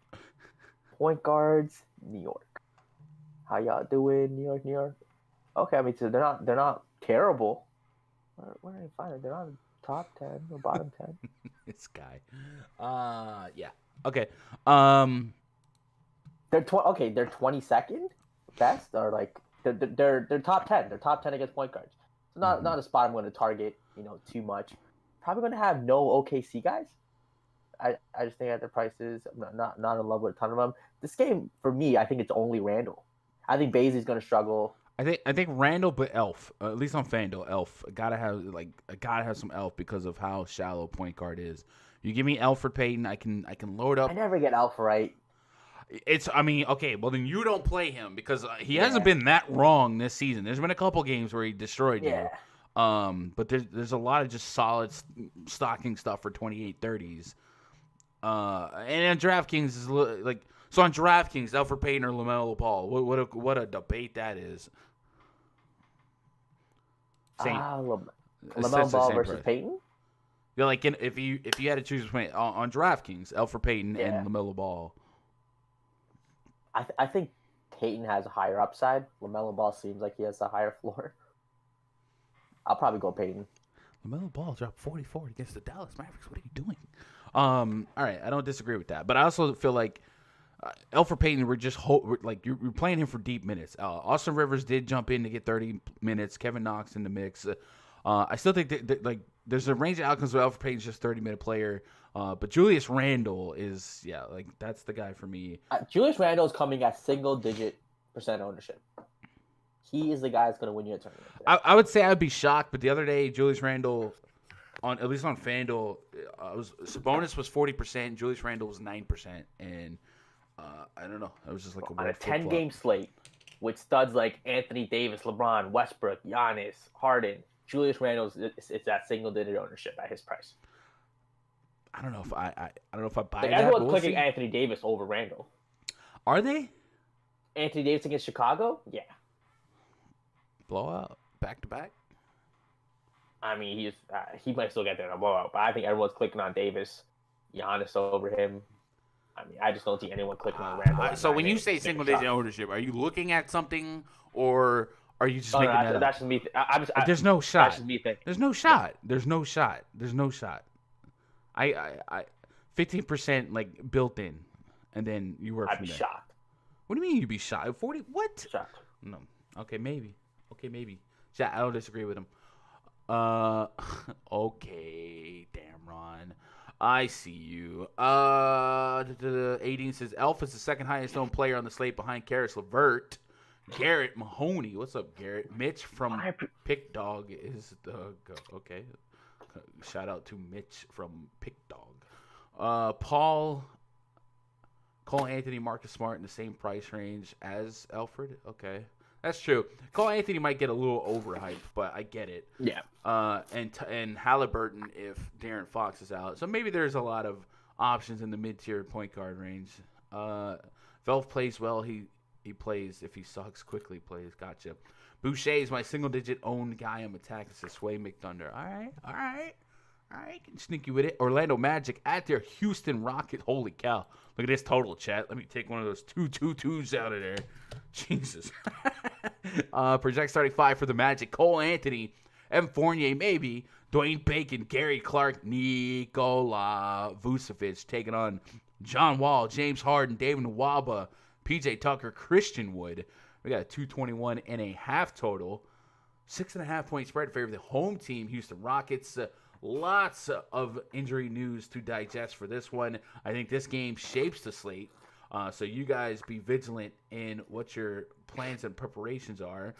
B: Point guards, New York. How y'all doing, New York? Okay, I mean, so they're not terrible. Where did I find it? They're not top 10 or bottom 10.
A: This guy. Yeah. Okay.
B: They're 22nd best, or like they're top 10. They're top 10 against point guards. So not a spot I'm going to target, too much. Probably going to have no OKC guys. I just think at their prices, I'm not in love with a ton of them. This game for me, I think it's only Randall. I think Bazley's going to struggle.
A: I think Randall, but Elf, at least on FanDuel, Elf gotta have some Elf because of how shallow point guard is. You give me Alfred Peyton, I can load up.
B: I never get Elf right.
A: Okay, well then you don't play him because he hasn't been that wrong this season. There's been a couple games where he destroyed you. But there's a lot of just solid stocking stuff for 28-30s. And on DraftKings is like. So on DraftKings, Alfred Peyton or LaMelo Ball, what a debate that is.
B: LaMelo Ball versus Peyton?
A: Yeah, like if you had to choose between on DraftKings, Alfred Peyton and LaMelo Ball.
B: I think Peyton has a higher upside. LaMelo Ball seems like he has a higher floor. I'll probably go Peyton.
A: LaMelo Ball dropped 44 against the Dallas Mavericks. What are you doing? All right, I don't disagree with that, but I also feel like. Alfred Peyton, you're playing him for deep minutes. Austin Rivers did jump in to get 30 minutes. Kevin Knox in the mix. I still think that there's a range of outcomes where Alfred Payton's just 30-minute player. But Julius Randle is that's the guy for me.
B: Julius Randle is coming at single-digit % ownership. He is the guy that's going to win you a tournament.
A: I would say I would be shocked, but the other day Julius Randle, at least on FanDuel, Sabonis was 40%, Julius Randle was 9%, and. I don't know. It was just like
B: on a 10-game slate with studs like Anthony Davis, LeBron, Westbrook, Giannis, Harden. Julius Randle is that single-digit ownership at his price.
A: I don't know if I buy
B: like
A: that.
B: Everyone's clicking Anthony Davis over Randle.
A: Are they?
B: Anthony Davis against Chicago? Yeah.
A: Blowout back to back.
B: I mean, he might still get there in a blowout, but I think everyone's clicking on Davis, Giannis over him. I mean, I just don't see anyone clicking on Randle.
A: So when you say single-digit ownership, are you looking at something, or are you just making that up?
B: That's just me.
A: There's no shot.
B: That's just me thinking.
A: There's no shot. There's no shot. There's no shot. I 15% like built in, and then you work from there.
B: I'd be shocked.
A: What do you mean you'd be shocked? 40? What?
B: Shocked.
A: No. Okay, maybe. Yeah, I don't disagree with him. Okay, damn Ron. I see you. 18 says Elf is the second highest owned player on the slate behind Karis LeVert. Garrett Mahoney. What's up, Garrett? Mitch from Pick Dog is the okay. Shout out to Mitch from Pick Dog. Paul, Cole Anthony, Marcus Smart in the same price range as Alfred. Okay. That's true. Cole Anthony might get a little overhyped, but I get it.
B: Yeah.
A: And Halliburton if De'Aaron Fox is out. So maybe there's a lot of options in the mid-tier point guard range. Velf plays well. He plays. If he sucks, quickly plays. Gotcha. Boucher is my single-digit owned guy. I'm attacking to Sway McThunder. All right. Can sneak you with it. Orlando Magic at their Houston Rockets. Holy cow. Look at this total, chat. Let me take one of those 2-2-2s out of there. Jesus. Project starting 5 for the Magic. Cole Anthony, Evan Fournier, maybe. Dwayne Bacon, Gary Clark, Nikola Vucevic taking on John Wall, James Harden, David Nwaba, PJ Tucker, Christian Wood. We got a 221.5 total. 6.5 point spread in favor of the home team, Houston Rockets. Lots of injury news to digest for this one. I think this game shapes the slate. So you guys be vigilant in what your plans and preparations are.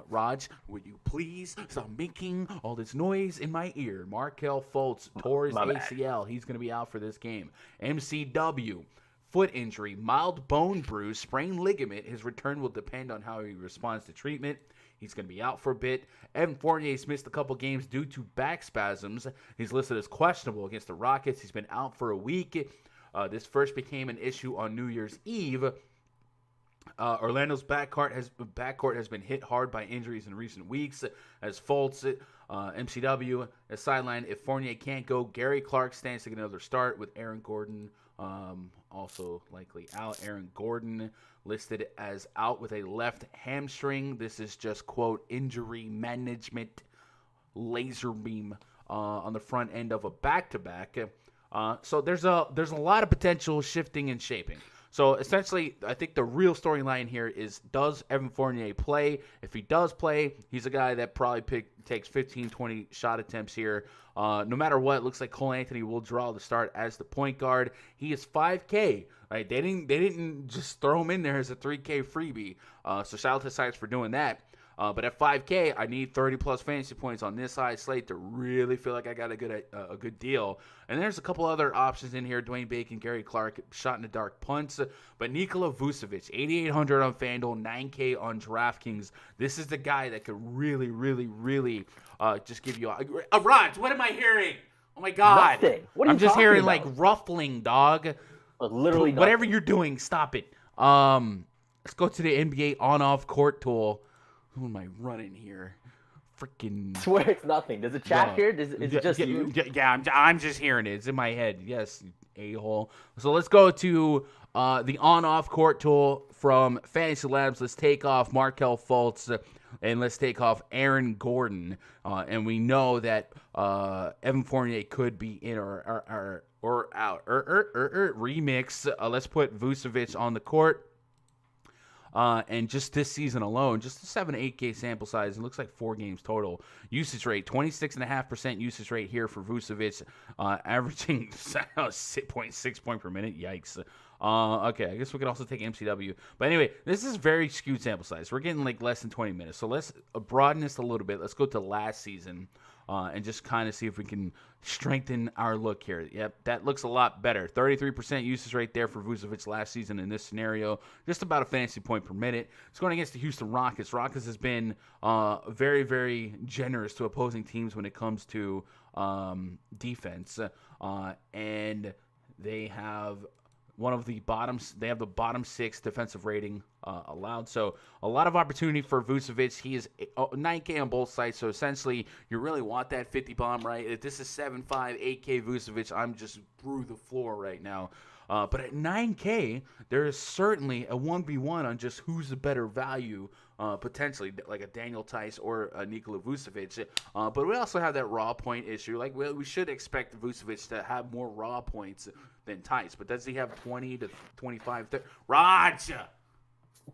A: Raj, would you please stop making all this noise in my ear? Markelle Fultz tore his ACL. He's going to be out for this game. MCW, foot injury, mild bone bruise, sprained ligament. His return will depend on how he responds to treatment. He's going to be out for a bit. Evan Fournier's missed a couple games due to back spasms. He's listed as questionable against the Rockets. He's been out for a week. This first became an issue on New Year's Eve. Orlando's backcourt has been hit hard by injuries in recent weeks. As Fultz, MCW, is sidelined. If Fournier can't go, Gary Clark stands to get another start with Aaron Gordon also likely out. Aaron Gordon listed as out with a left hamstring. This is just, quote, injury management laser beam on the front end of a back-to-back. So there's a lot of potential shifting and shaping. So essentially, I think the real storyline here is, does Evan Fournier play? If he does play, he's a guy that probably takes 15, 20 shot attempts here. No matter what, it looks like Cole Anthony will draw the start as the point guard. He is 5K. Right? They didn't just throw him in there as a 3K freebie. So shout out to Sites for doing that. But at 5K, I need 30-plus fantasy points on this high slate to really feel like I got a good deal. And there's a couple other options in here. Dwayne Bacon, Gary Clark, shot in the dark punts. But Nikola Vucevic, 8,800 on FanDuel, 9K on DraftKings. This is the guy that could really, really, really just give you a Rod, what am I hearing? Oh, my God.
B: Nothing. What are you
A: I'm just hearing,
B: about?
A: like, ruffling, dog.
B: Literally nothing.
A: Whatever you're doing, stop it. Let's go to the NBA on-off court tool. Who am I running here? Freaking.
B: I swear it's nothing. Does it chat here? Is it just you?
A: Yeah, I'm just hearing it. It's in my head. Yes, a-hole. So let's go to the on-off court tool from Fantasy Labs. Let's take off Markelle Fultz and let's take off Aaron Gordon. And we know that Evan Fournier could be in or out. Remix. Let's put Vucevic on the court. And just this season alone, just a 7-8K sample size, it looks like 4 games total. Usage rate, 26.5% usage rate here for Vucevic, averaging 0.6 point per minute. Yikes. Okay, I guess we could also take MCW. But anyway, this is very skewed sample size. We're getting like less than 20 minutes. So let's broaden this a little bit. Let's go to last season. And just kind of see if we can strengthen our look here. Yep, that looks a lot better. 33% usage rate there for Vucevic last season in this scenario. Just about a fantasy point per minute. It's going against the Houston Rockets. Rockets has been very, very generous to opposing teams when it comes to defense. And they have the bottom 6 defensive rating allowed. So a lot of opportunity for Vucevic. He is 9K on both sides. So essentially, you really want that 50 bomb, right? If this is 7.5, 8K Vucevic, I'm just through the floor right now. But at 9K, there is certainly a 1v1 on just who's the better value, potentially, like a Daniel Tice or a Nikola Vucevic. But we also have that raw point issue. Like, we should expect Vucevic to have more raw points than Tice. But does he have 20 to 25? Raj!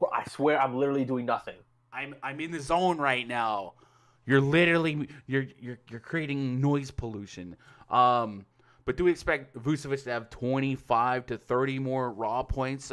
B: Bro, I swear I'm literally doing nothing.
A: I'm in the zone right now. You're literally you're creating noise pollution. But do we expect Vucevic to have 25 to 30 more raw points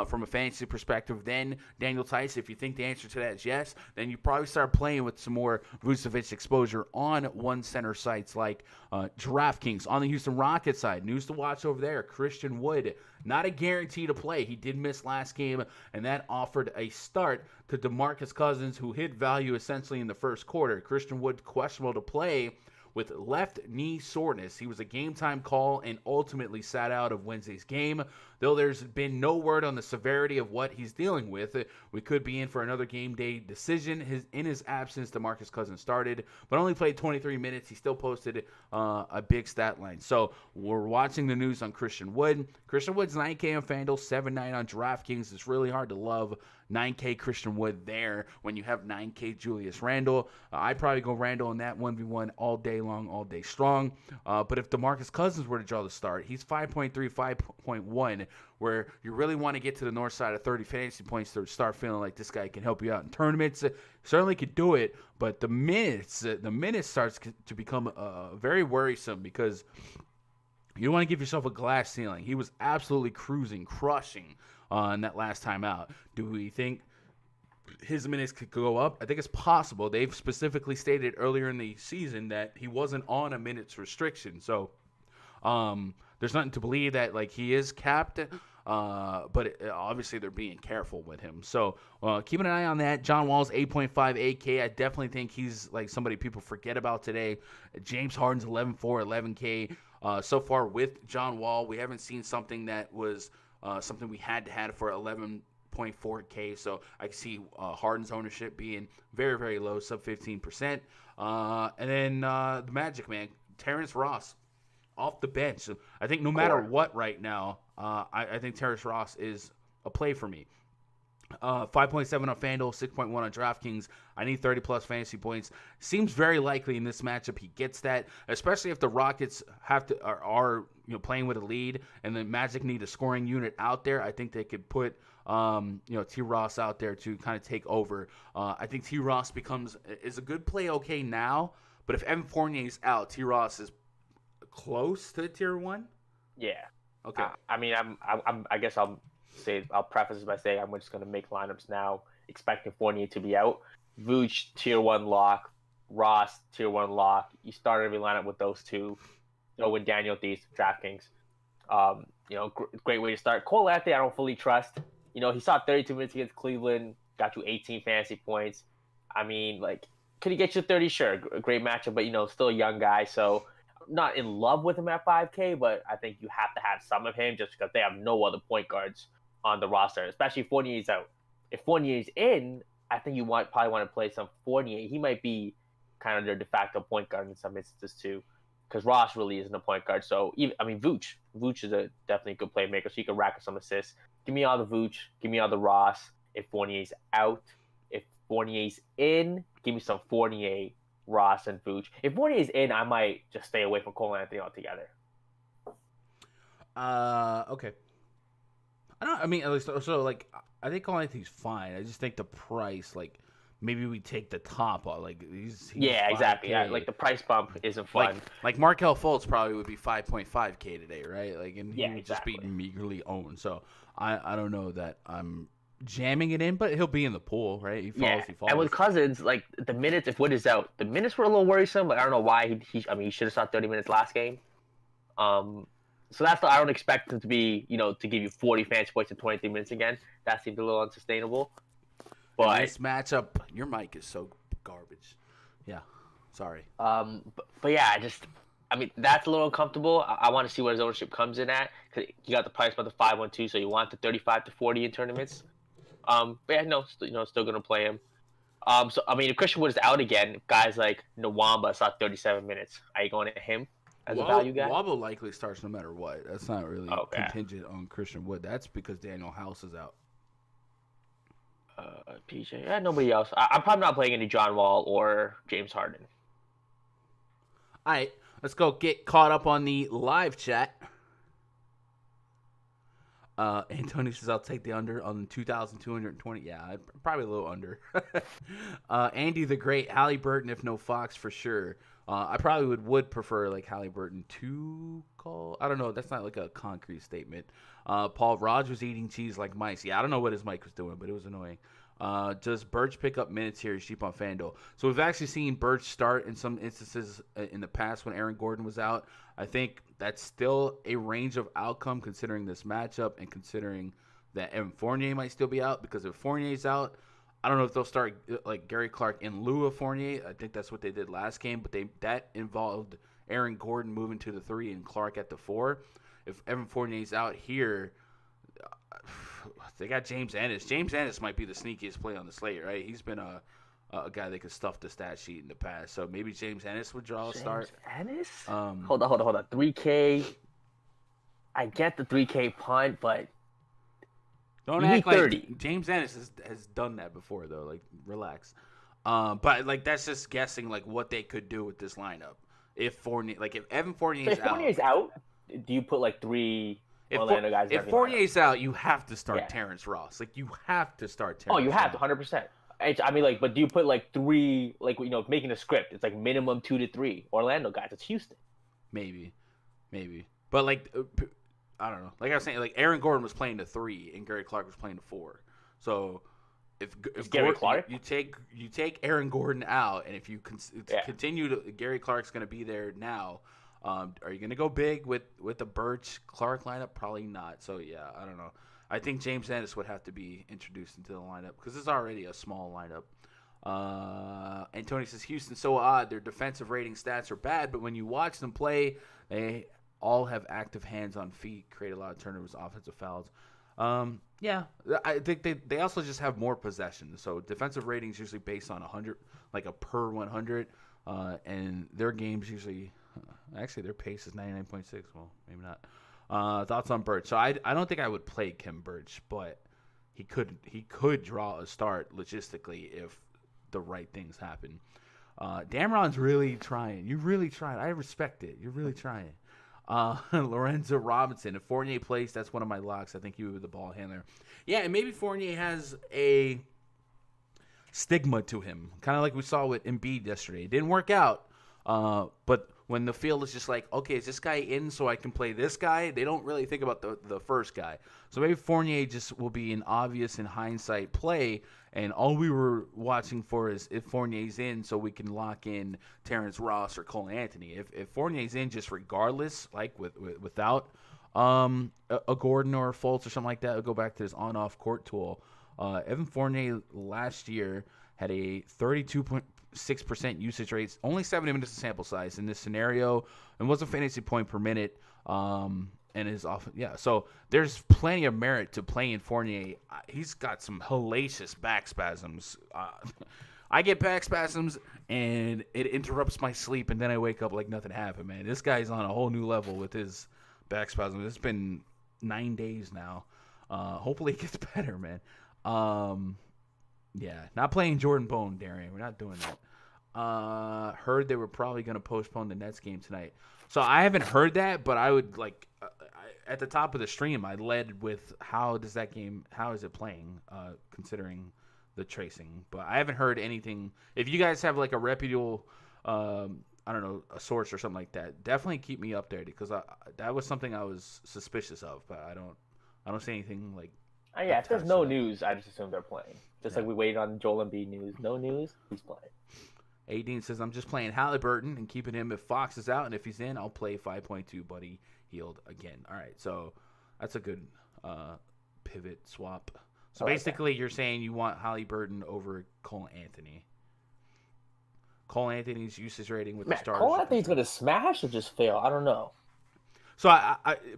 A: from a fantasy perspective than Daniel Tice? If you think the answer to that is yes, then you probably start playing with some more Vucevic exposure on one center sites like DraftKings. On the Houston Rockets side, news to watch over there, Christian Wood, not a guarantee to play. He did miss last game, and that offered a start to DeMarcus Cousins, who hit value essentially in the first quarter. Christian Wood questionable to play with left knee soreness. He was a game-time call and ultimately sat out of Wednesday's game. Though there's been no word on the severity of what he's dealing with, we could be in for another game day decision. In his absence, DeMarcus Cousins started, but only played 23 minutes. He still posted a big stat line. So we're watching the news on Christian Wood. Christian Wood's 9K on FanDuel, 7.9 on DraftKings. It's really hard to love 9K Christian Wood there when you have 9K Julius Randle. I'd probably go Randle in that 1v1 all day long, all day strong. But if DeMarcus Cousins were to draw the start, he's 5.3, 5.1, where you really want to get to the north side of 30 fantasy points to start feeling like this guy can help you out in tournaments. Certainly could do it, but the minutes starts to become very worrisome because you don't want to give yourself a glass ceiling. He was absolutely crushing in that last time out. Do we think his minutes could go up? I think it's possible. They've specifically stated earlier in the season that he wasn't on a minutes restriction. So there's nothing to believe that like he is capped. But obviously they're being careful with him. So keep an eye on that. John Wall's 8.5 8K. I definitely think he's like somebody people forget about today. James Harden's 11.4, 11K. So far with John Wall, we haven't seen something that was something we had for 11.4K. So I can see Harden's ownership being very, very low, sub 15%. And then the Magic, man, Terrence Ross off the bench. So I think no matter what right now, I think Terrence Ross is a play for me. 5.7 on FanDuel, 6.1 on DraftKings. I need 30-plus fantasy points. Seems very likely in this matchup he gets that, especially if the Rockets are playing with a lead, and the Magic need a scoring unit out there, I think they could put T. Ross out there to kind of take over. I think T. Ross is a good play okay now, but if Evan Fournier's out, T. Ross is close to tier 1.
B: Yeah.
A: Okay.
B: I guess I'll preface this by saying I'm just going to make lineups now, expecting Forney to be out. Vooch, tier 1 lock. Ross, tier 1 lock. You start every lineup with those two. Throw in Daniel Theis, DraftKings. Great way to start. Cole Anthony, I don't fully trust. He saw 32 minutes against Cleveland, got you 18 fantasy points. I mean, could he get you 30? Sure, a great matchup, but, still a young guy, so I'm not in love with him at 5K, but I think you have to have some of him just because they have no other point guards on the roster, especially if Fournier's out. If Fournier's in, I think you probably want to play some Fournier. He might be kind of their de facto point guard in some instances too, because Ross really isn't a point guard. So, Vooch is definitely a good playmaker, so you can rack up some assists. Give me all the Vooch. Give me all the Ross. If Fournier's out, if Fournier's in, give me some Fournier, Ross, and Vooch. If Fournier's in, I might just stay away from Cole Anthony altogether.
A: Okay. I think Cole Anthony's fine. I just think the price, maybe we take the top off. He's
B: yeah, exactly. Yeah, the price bump isn't fun.
A: Markelle Fultz probably would be 5.5K today, right? And he would
B: exactly.
A: just be meagerly owned. So I don't know that I'm jamming it in, but he'll be in the pool, right? He falls.
B: And with Cousins, the minutes, if Wood is out, the minutes were a little worrisome. I don't know why he should have shot 30 minutes last game. So I don't expect him to be, to give you 40 fantasy points in 23 minutes again. That seemed a little unsustainable. But
A: this matchup, your mic is so garbage. Yeah, sorry.
B: But yeah, that's a little uncomfortable. I want to see where his ownership comes in at, because you got the price by the 5-1-2, so you want the 35 to 40 in tournaments. But yeah, no, still gonna play him. If Christian Wood is out again, guys like Nwamba saw 37 minutes. Are you going to him as a value guy?
A: Nwamba likely starts no matter what. That's not really contingent on Christian Wood. That's because Daniel House is out.
B: PJ. Yeah, nobody else. I'm probably not playing any John Wall or James Harden.
A: All right, let's go get caught up on the live chat. Antonio says, I'll take the under on 2,220. Yeah, probably a little under. Andy the Great, Halliburton, if no Fox, for sure. I probably would prefer Halliburton to call. I don't know. That's not a concrete statement. Paul Rogers eating cheese like mice. Yeah, I don't know what his mic was doing, but it was annoying. Does Birch pick up minutes here? Is cheap on FanDuel? So we've actually seen Birch start in some instances in the past when Aaron Gordon was out. I think that's still a range of outcome considering this matchup and considering that Evan Fournier might still be out, because if Fournier's out, I don't know if they'll start Gary Clark in lieu of Fournier. I think that's what they did last game, but that involved Aaron Gordon moving to the 3 and Clark at the 4. If Evan Fournier's out here, they got James Ennis. James Ennis might be the sneakiest play on the slate, right? He's been a guy that could stuff the stat sheet in the past, so maybe James Ennis would draw a start.
B: Ennis? Hold on. 3K. I get the 3K punt, but
A: don't act like James Ennis has done that before, though. Relax. But that's just guessing what they could do with this lineup. If Evan Fournier's
B: out, do you put 3 Orlando guys?
A: If Fournier's out, you have to start Terrence Ross. You have to start Terrence.
B: Oh, you have to 100%. But do you put 3 making a script? It's minimum 2 to 3 Orlando guys. It's Houston.
A: Maybe, but I don't know. Like I was saying, Aaron Gordon was playing the 3 and Gary Clark was playing the 4. So if
B: Gary Clark,
A: you take Aaron Gordon out, and if you continue to, Gary Clark's going to be there now. Are you going to go big with the Birch Clark lineup? Probably not. So yeah, I don't know. I think James Ennis would have to be introduced into the lineup because it's already a small lineup. And Tony says Houston's so odd. Their defensive rating stats are bad, but when you watch them play, they all have active hands on feet, create a lot of turnovers, offensive fouls. Yeah, I think they also just have more possession. So defensive ratings usually based on 100, a per 100, and their games usually, actually their pace is 99.6. Well, maybe not. Thoughts on Birch? So I don't think I would play Kim Birch, but he could draw a start logistically if the right things happen. Dameron's really trying. You really trying. I respect it. You're really trying. Lorenzo Robinson. If Fournier plays, that's one of my locks. I think he would be the ball handler. Yeah, and maybe Fournier has a stigma to him, kind of like we saw with Embiid yesterday. It didn't work out, but when the field is just like, okay, is this guy in so I can play this guy? They don't really think about the first guy. So maybe Fournier just will be an obvious in hindsight play, and all we were watching for is if Fournier's in so we can lock in Terrence Ross or Cole Anthony. If Fournier's in just regardless, like without a Gordon or a Fultz or something like that, we'll go back to his on-off court tool. Evan Fournier last year had a 32.6% usage rates, only 70 minutes of sample size in this scenario, and was a fantasy point per minute. And is often, so there's plenty of merit to playing Fournier. He's got some hellacious back spasms. I get back spasms, and it interrupts my sleep, and then I wake up like nothing happened, man. This guy's on a whole new level with his back spasms. It's been 9 days now. Hopefully it gets better, man. Not playing Jordan Bone, Darian. We're not doing that. Heard they were probably going to postpone the Nets game tonight. So I haven't heard that, but I would at the top of the stream, I led with how is it playing, considering the tracing. But I haven't heard anything. If you guys have like a reputable, I don't know, a source or something like that, definitely keep me up there because that was something I was suspicious of. But I don't see anything like.
B: If there's no news, I just assume they're playing. Just like we waited on Joel Embiid news. No news, he's playing.
A: Aideen says, I'm just playing Halliburton and keeping him if Fox is out, and if he's in, I'll play 5.2 Buddy Hield again. All right, so that's a good pivot swap. So basically you're saying you want Halliburton over Cole Anthony. Cole Anthony's usage rating with the Stars.
B: Cole Anthony's going to smash or just fail? I don't know.
A: So,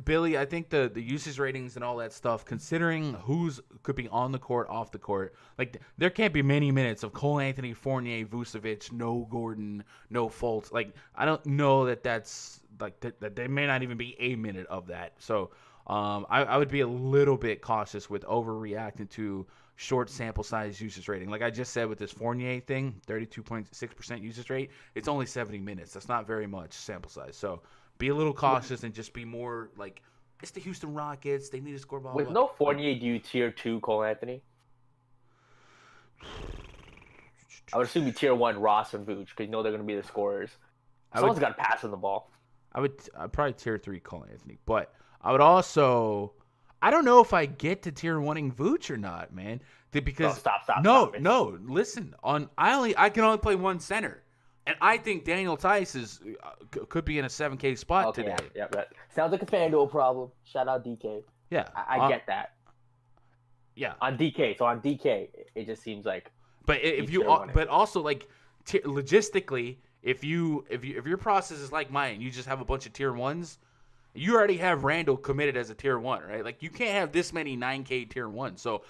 A: Billy, I think the usage ratings and all that stuff, considering who's could be on the court, off the court, like there can't be many minutes of Cole Anthony, Fournier, Vucevic, no Gordon, no Fultz. Like I don't know that's like that there may not even be a minute of that. So, I would be a little bit cautious with overreacting to short sample size usage rating. Like I just said with this Fournier thing, 32.6% usage rate, it's only 70 minutes. That's not very much sample size. So. Be a little cautious and just be more like, it's the Houston Rockets. They need to score ball.
B: With no Fournier, do you tier 2 Cole Anthony? I would assume you tier 1 Ross and Vooch because you know they're going to be the scorers. Someone's got to pass on the ball.
A: I'd probably tier 3 Cole Anthony. But I would also, I don't know if I get to tier 1ing Vooch or not, man. Because
B: stop.
A: No, listen. I can only play one center. And I think Daniel Tice could be in a 7K spot today.
B: Yeah, that sounds like a FanDuel problem. Shout out DK.
A: Yeah.
B: I get that.
A: Yeah.
B: On DK. So on DK, it just seems like.
A: But but also like logistically, if your process is like mine, you just have a bunch of tier 1s, you already have Randall committed as a tier 1, right? Like you can't have this many 9K tier 1s. So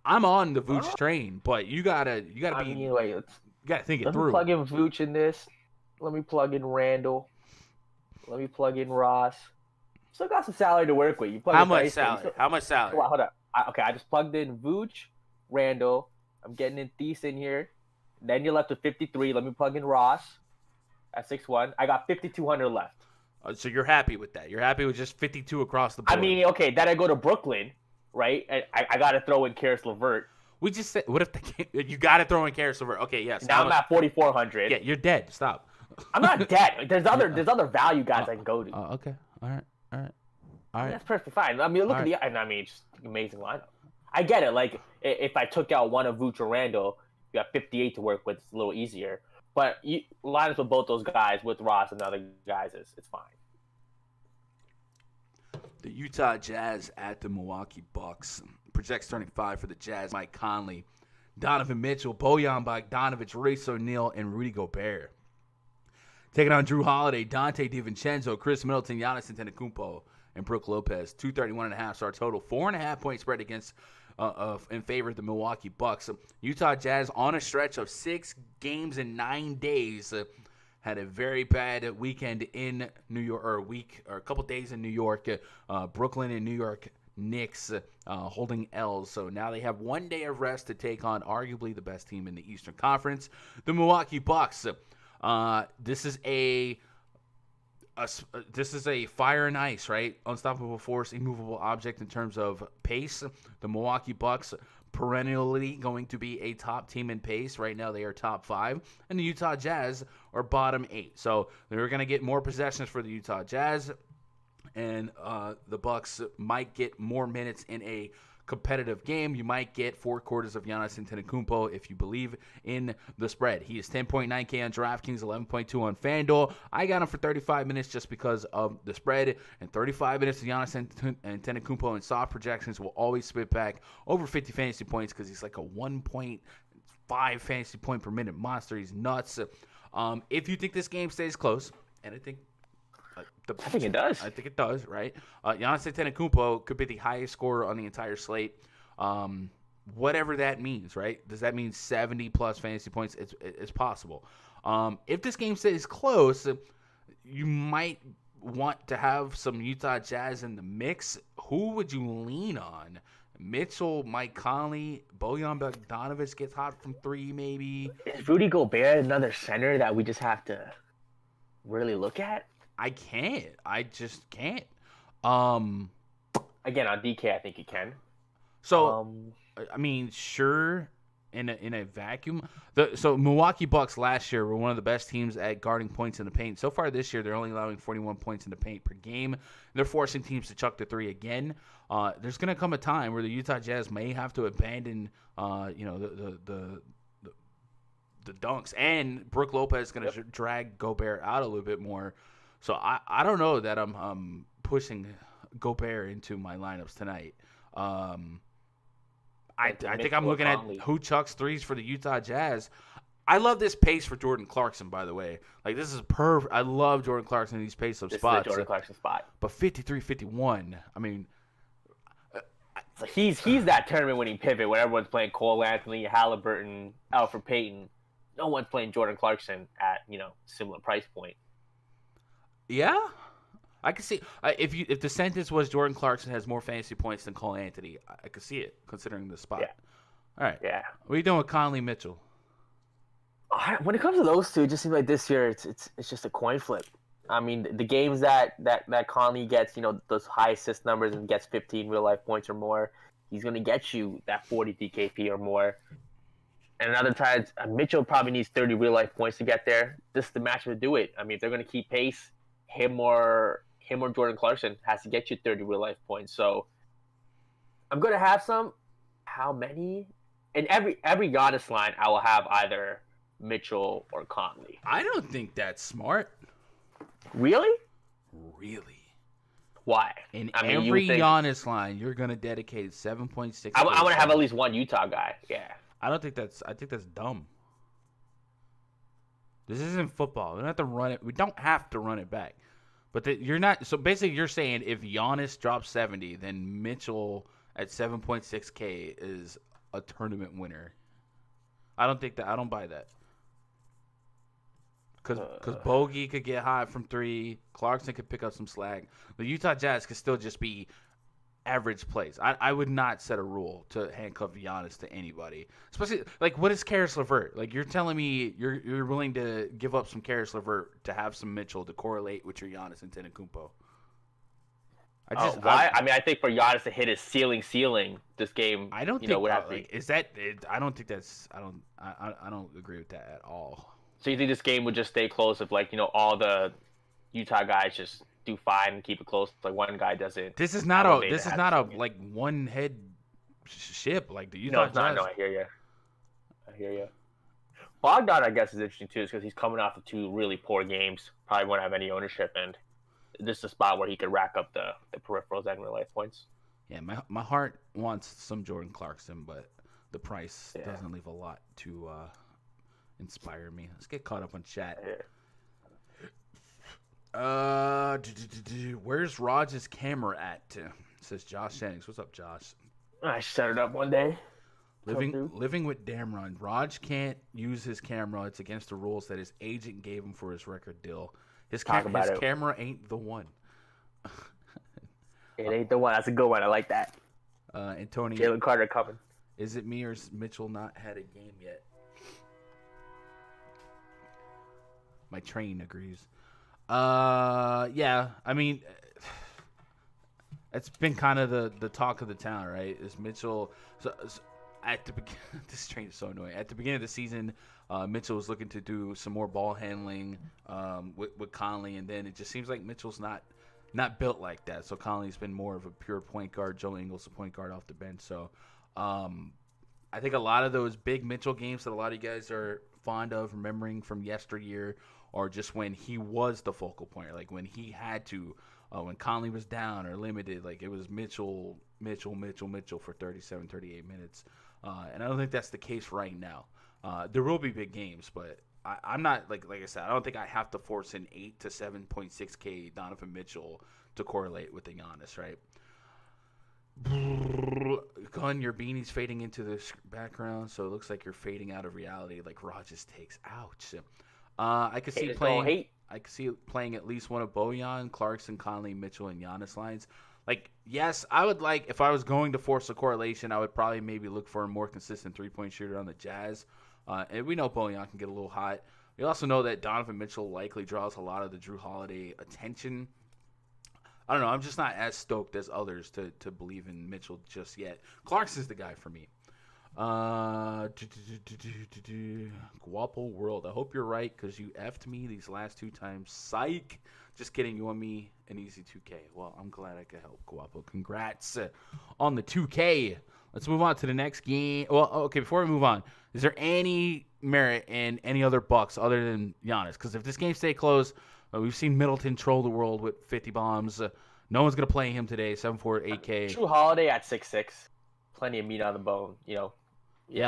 A: I'm on the Vooch train, but you gotta be. You got to think it through.
B: Let me plug in Vooch in this. Let me plug in Randall. Let me plug in Ross. Still got some salary to work with.
A: How much salary?
B: Well, hold up. I just plugged in Vooch, Randall. I'm getting in Thies in here. Then you're left with 53. Let me plug in Ross at 6'1". I got 5,200 left.
A: So you're happy with that? You're happy with just 52 across the board?
B: I mean, okay, then I go to Brooklyn, right? And I got to throw in Karis LeVert.
A: We just said, what if you got to throw in Karis LeVert? Okay, yes.
B: Now I'm at 4,400.
A: Yeah, you're dead. Stop.
B: I'm not dead. There's other value guys I can go to.
A: Okay. All right.
B: That's perfectly fine. I mean, look at it's amazing lineup. I get it. Like, if I took out one of Vooch or Randall, you got 58 to work with. It's a little easier. But lineups with both those guys, with Ross and the other guys, it's fine.
A: The Utah Jazz at the Milwaukee Bucks. Project starting 5 for the Jazz: Mike Conley, Donovan Mitchell, Bojan Bogdanovic, Royce O'Neal, and Rudy Gobert. Taking on Drew Holiday, Dante DiVincenzo, Chris Middleton, Giannis Antetokounmpo, and Brook Lopez. 231.5 star total. 4.5 point spread against in favor of the Milwaukee Bucks. Utah Jazz on a stretch of 6 games in 9 days. Had a very bad weekend in New York, or a couple days in New York. Brooklyn and New York Knicks holding L's. So now they have 1 day of rest to take on arguably the best team in the Eastern Conference, the Milwaukee Bucks. This is a this is a fire and ice, right? Unstoppable force, immovable object in terms of pace. The Milwaukee Bucks perennially going to be a top team in pace. Right now they are top 5, and the Utah Jazz are bottom 8. So they're going to get more possessions for the Utah Jazz, and the Bucks might get more minutes in a competitive game. You might get 4 quarters of Giannis Antetokounmpo if you believe in the spread. He is 10.9K on DraftKings, 11.2 on FanDuel. I got him for 35 minutes just because of the spread, and 35 minutes of Giannis Antetokounmpo in soft projections will always spit back over 50 fantasy points because he's like a 1.5 fantasy point per minute monster. He's nuts. If you think this game stays close, and I think
B: it does.
A: I think it does, right? Giannis Antetokounmpo could be the highest scorer on the entire slate. Whatever that means, right? Does that mean 70-plus fantasy points? It's possible. If this game stays close, you might want to have some Utah Jazz in the mix. Who would you lean on? Mitchell, Mike Conley, Bojan Bogdanovic gets hot from 3, maybe.
B: Is Rudy Gobert another center that we just have to really look at?
A: I can't. I just can't.
B: Again, on DK, I think you can.
A: So, I mean, sure, in a vacuum. So Milwaukee Bucks last year were one of the best teams at guarding points in the paint. So far this year, they're only allowing 41 points in the paint per game. They're forcing teams to chuck the 3 again. There's going to come a time where the Utah Jazz may have to abandon, the dunks, and Brook Lopez is going to drag Gobert out a little bit more. So I don't know that I'm pushing Gobert into my lineups tonight. I think I'm looking at who chucks 3s for the Utah Jazz. I love this pace for Jordan Clarkson, by the way. Like, this is perfect. I love Jordan Clarkson in these pace-up spots.
B: This is the Jordan Clarkson spot.
A: But 53-51, I mean...
B: So he's that tournament-winning pivot where everyone's playing Cole Anthony, Halliburton, Alfred Peyton. No one's playing Jordan Clarkson at, similar price point.
A: Yeah, I can see if the sentence was Jordan Clarkson has more fantasy points than Cole Anthony, I could see it considering the spot.
B: Yeah.
A: All right.
B: Yeah.
A: What are you doing with Conley Mitchell?
B: When it comes to those two, it just seems like this year it's just a coin flip. I mean, the games that Conley gets, those high assist numbers and gets 15 real life points or more, he's going to get you that 40 DKP or more. And other times, Mitchell probably needs 30 real life points to get there. This is the match to do it. I mean, if they're going to keep pace, him or Jordan Clarkson has to get you 30 real life points. So I'm going to have some. How many? In every Giannis line, I will have either Mitchell or Conley.
A: I don't think that's smart.
B: Really?
A: Really?
B: Why?
A: In every Giannis line, you're going to dedicate 7.6.
B: I want to have at least one Utah guy. Yeah.
A: I think that's dumb. This isn't football. We don't have to run it. We don't have to run it back. But you're not. So basically, you're saying if Giannis drops 70, then Mitchell at 7.6K is a tournament winner. I don't think that. I don't buy that. Because Bogey could get hot from 3. Clarkson could pick up some slack. The Utah Jazz could still just be average plays. I would not set a rule to handcuff Giannis to anybody. Especially, like, what is Karis LeVert? Like, you're telling me you're willing to give up some Karis LeVert to have some Mitchell to correlate with your Giannis and Antetokounmpo.
B: I think for Giannis to hit his ceiling this game,
A: I don't think would have like, is that I don't think that's I don't agree with that at all.
B: So you think this game would just stay close if all the Utah guys just do fine and keep it close, like one guy doesn't.
A: This is not a like one head ship like the Utah Jazz.
B: No, I hear you. Bogdan, I guess, is interesting too, because he's coming off of 2 really poor games. Probably won't have any ownership, and this is a spot where he could rack up the peripherals and real life points.
A: Yeah, my heart wants some Jordan Clarkson, but the price doesn't leave a lot to inspire me. Let's get caught up on chat.
B: Yeah.
A: Where's Raj's camera at? Says Josh Jennings. What's up, Josh?
B: I set it up one day.
A: Living with Damron. Raj can't use his camera. It's against the rules that his agent gave him for his record deal. His camera ain't the one.
B: It ain't the one. That's a good one. I like that.
A: And Tony,
B: Jalen Carter coming.
A: Is it me or has Mitchell not had a game yet? My train agrees. Yeah. I mean, it's been kind of the talk of the town, right? Is Mitchell? So at the this train is so annoying. At the beginning of the season, Mitchell was looking to do some more ball handling with Conley, and then it just seems like Mitchell's not built like that. So Conley's been more of a pure point guard. Joe Ingles, a point guard off the bench. So I think a lot of those big Mitchell games that a lot of you guys are fond of remembering from yesteryear, or just when he was the focal point, like when he had to, when Conley was down or limited, like it was Mitchell for 37, 38 minutes. And I don't think that's the case right now. There will be big games, but I'm not, like I said, I don't think I have to force an 8 to 7.6K Donovan Mitchell to correlate with the Giannis, right? Gun, your beanie's fading into the background, so it looks like you're fading out of reality like Rogers takes. Ouch. I could see playing at least one of Bojan, Clarkson, Conley, Mitchell, and Giannis lines. Like, yes, I would like, if I was going to force a correlation, I would probably maybe look for a more consistent three-point shooter on the Jazz. And we know Bojan can get a little hot. We also know that Donovan Mitchell likely draws a lot of the Drew Holiday attention. I don't know. I'm just not as stoked as others to believe in Mitchell just yet. Clarkson's the guy for me. Guapo World. I hope you're right because you effed me these last 2 times. Psych. Just kidding. You want me an easy 2K. Well, I'm glad I could help, Guapo. Congrats on the 2K. Let's move on to the next game. Well, okay, before we move on, is there any merit in any other Bucks other than Giannis? Because if this game stay close, we've seen Middleton troll the world with 50 bombs. No one's going to play him today, 7'4", 8K.
B: Drew Holiday at 6'6". Plenty of meat on the bone,
A: Yeah.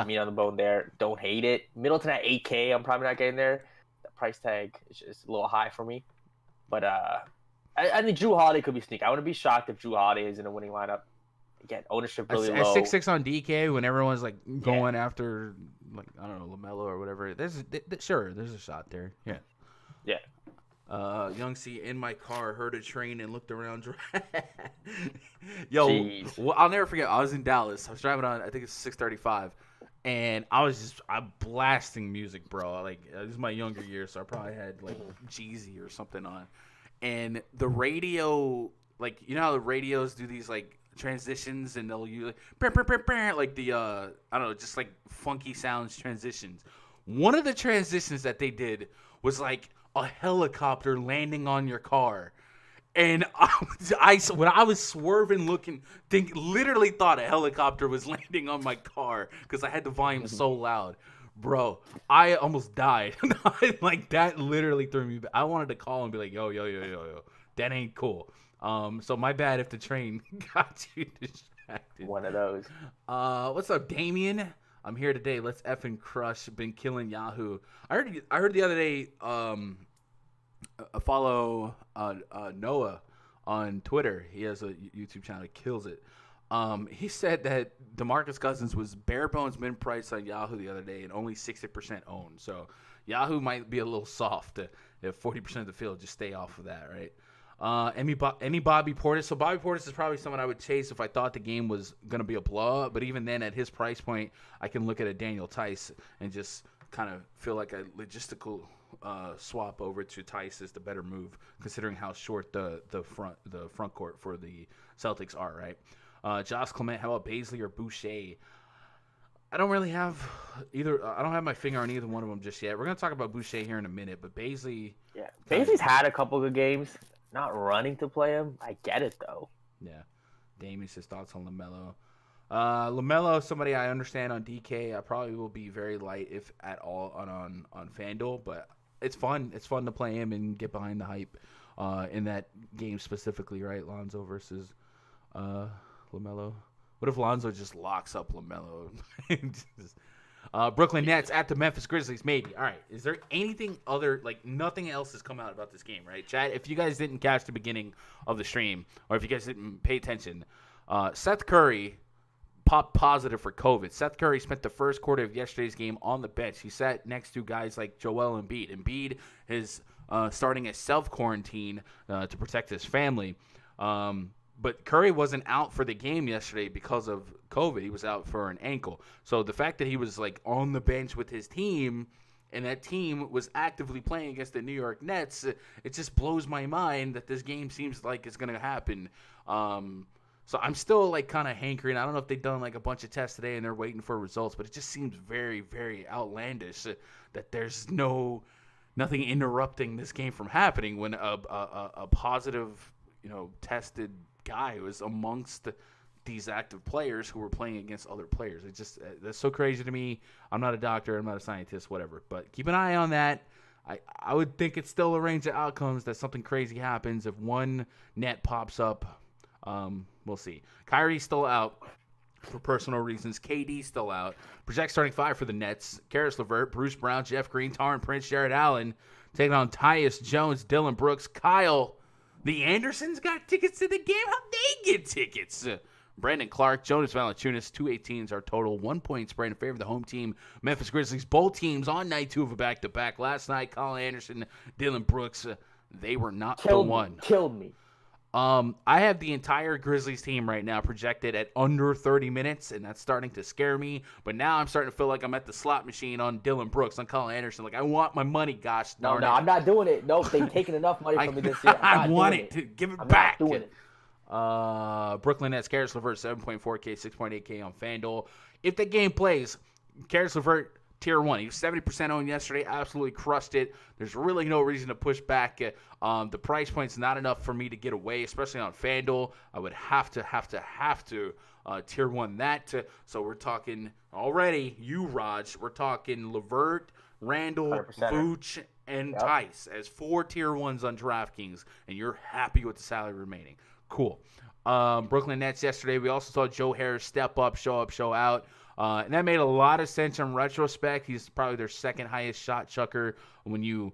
B: Meat on the bone there. Don't hate it. Middleton at 8K, I'm probably not getting there. The price tag is just a little high for me. But I think Drew Holiday could be sneaky. I wouldn't be shocked if Drew Holiday is in a winning lineup. Again, ownership really low.
A: At 6'6" on DK, when everyone's like going after, like, I don't know, LaMelo or whatever. There's a shot there. Yeah.
B: Yeah.
A: Young C, in my car, heard a train and looked around. Yo, well, I'll never forget. I was in Dallas. I was driving on, I think it's 635, and I'm blasting music, bro. Like, this is my younger years, so I probably had like Jeezy or something on, and the radio, like, you know how the radios do these like transitions, and they'll use like the I don't know, just like funky sounds transitions. One of the transitions that they did was like a helicopter landing on your car, and when I was swerving, looking, literally thought a helicopter was landing on my car because I had the volume so loud, bro. I almost died. Like, that literally threw me back. I wanted to call and be like, yo, that ain't cool. So my bad if the train got you distracted.
B: One of those.
A: What's up, Damien? I'm here today. Let's effing crush. Been killing Yahoo. I heard the other day. Follow Noah on Twitter. He has a YouTube channel. He kills it. He said that DeMarcus Cousins was bare bones min price on Yahoo the other day and only 60% owned. So Yahoo might be a little soft if 40% of the field. Just stay off of that, right? Any Bobby Portis. So Bobby Portis is probably someone I would chase if I thought the game was going to be a blowout. But even then, at his price point, I can look at a Daniel Tice and just kind of feel like a logistical swap over to Tice is the better move, considering how short the front court for the Celtics are, right? Josh Clement, how about Baisley or Boucher? I don't really have either. I don't have my finger on either one of them just yet. We're going to talk about Boucher here in a minute, but Baisley.
B: Yeah, Baisley's had a couple good games. Not running to play him. I get it, though.
A: Yeah. Damien says thoughts on LaMelo. LaMelo, somebody I understand on DK. I probably will be very light, if at all, on FanDuel, but it's fun. It's fun to play him and get behind the hype in that game specifically, right? Lonzo versus LaMelo. What if Lonzo just locks up LaMelo? Brooklyn Nets at the Memphis Grizzlies, maybe. All right. Is there anything other, like, nothing else has come out about this game, right? Chad, if you guys didn't catch the beginning of the stream, or if you guys didn't pay attention, Seth Curry popped positive for COVID. Seth Curry spent the first quarter of yesterday's game on the bench. He sat next to guys like Joel Embiid. Embiid is starting a self-quarantine to protect his family. But Curry wasn't out for the game yesterday because of COVID. He was out for an ankle. So the fact that he was, like, on the bench with his team and that team was actively playing against the New York Nets, it just blows my mind that this game seems like it's going to happen. So I'm still like kind of hankering. I don't know if they've done like a bunch of tests today and they're waiting for results, but it just seems very, very outlandish that there's nothing interrupting this game from happening when a positive, tested guy was amongst these active players who were playing against other players. It just that's so crazy to me. I'm not a doctor, I'm not a scientist, whatever. But keep an eye on that. I would think it's still a range of outcomes that something crazy happens if one net pops up. We'll see. Kyrie's still out for personal reasons. KD's still out. Project starting five for the Nets: Karis LeVert, Bruce Brown, Jeff Green, Taron Prince, Jared Allen, taking on Tyus Jones, Dylan Brooks, Kyle. The Andersons got tickets to the game. How'd they get tickets? Brandon Clark, Jonas Valanciunas, 218s are total. 1 point spread in favor of the home team. Memphis Grizzlies, both teams on night two of a back-to-back. Last night, Colin Anderson, Dylan Brooks, they were not the one.
B: Killed me.
A: I have the entire Grizzlies team right now projected at under 30 minutes, and that's starting to scare me. But now I'm starting to feel like I'm at the slot machine on Dylan Brooks, on Colin Anderson. Like, I want my money, gosh darn it.
B: No, I'm not doing it. No, they've taken enough money from me this year.
A: I want it. Give it back.
B: I'm not doing it.
A: Brooklyn Nets, Karis LeVert, 7.4K, 6.8K on FanDuel. If the game plays, Karis LeVert, Tier 1. He was 70% owned yesterday. Absolutely crushed it. There's really no reason to push back. The price point's not enough for me to get away, especially on FanDuel. I would have to Tier 1 that. So we're talking already, Raj. We're talking LeVert, Randall,
B: 100%.
A: Vooch, and Tice as 4 Tier 1s on DraftKings, and you're happy with the salary remaining. Cool. Brooklyn Nets yesterday, we also saw Joe Harris step up, show out. And that made a lot of sense in retrospect. He's probably their second highest shot chucker when you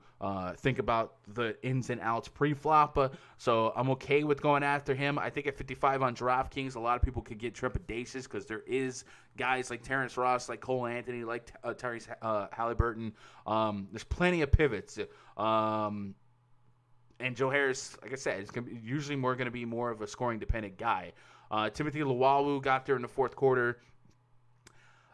A: think about the ins and outs pre-flop. So I'm okay with going after him. I think at 55 on DraftKings, a lot of people could get trepidatious because there is guys like Terrence Ross, like Cole Anthony, like Tyrese Halliburton. There's plenty of pivots. And Joe Harris, like I said, is usually going to be more of a scoring-dependent guy. Timothy Luwawu got there in the fourth quarter.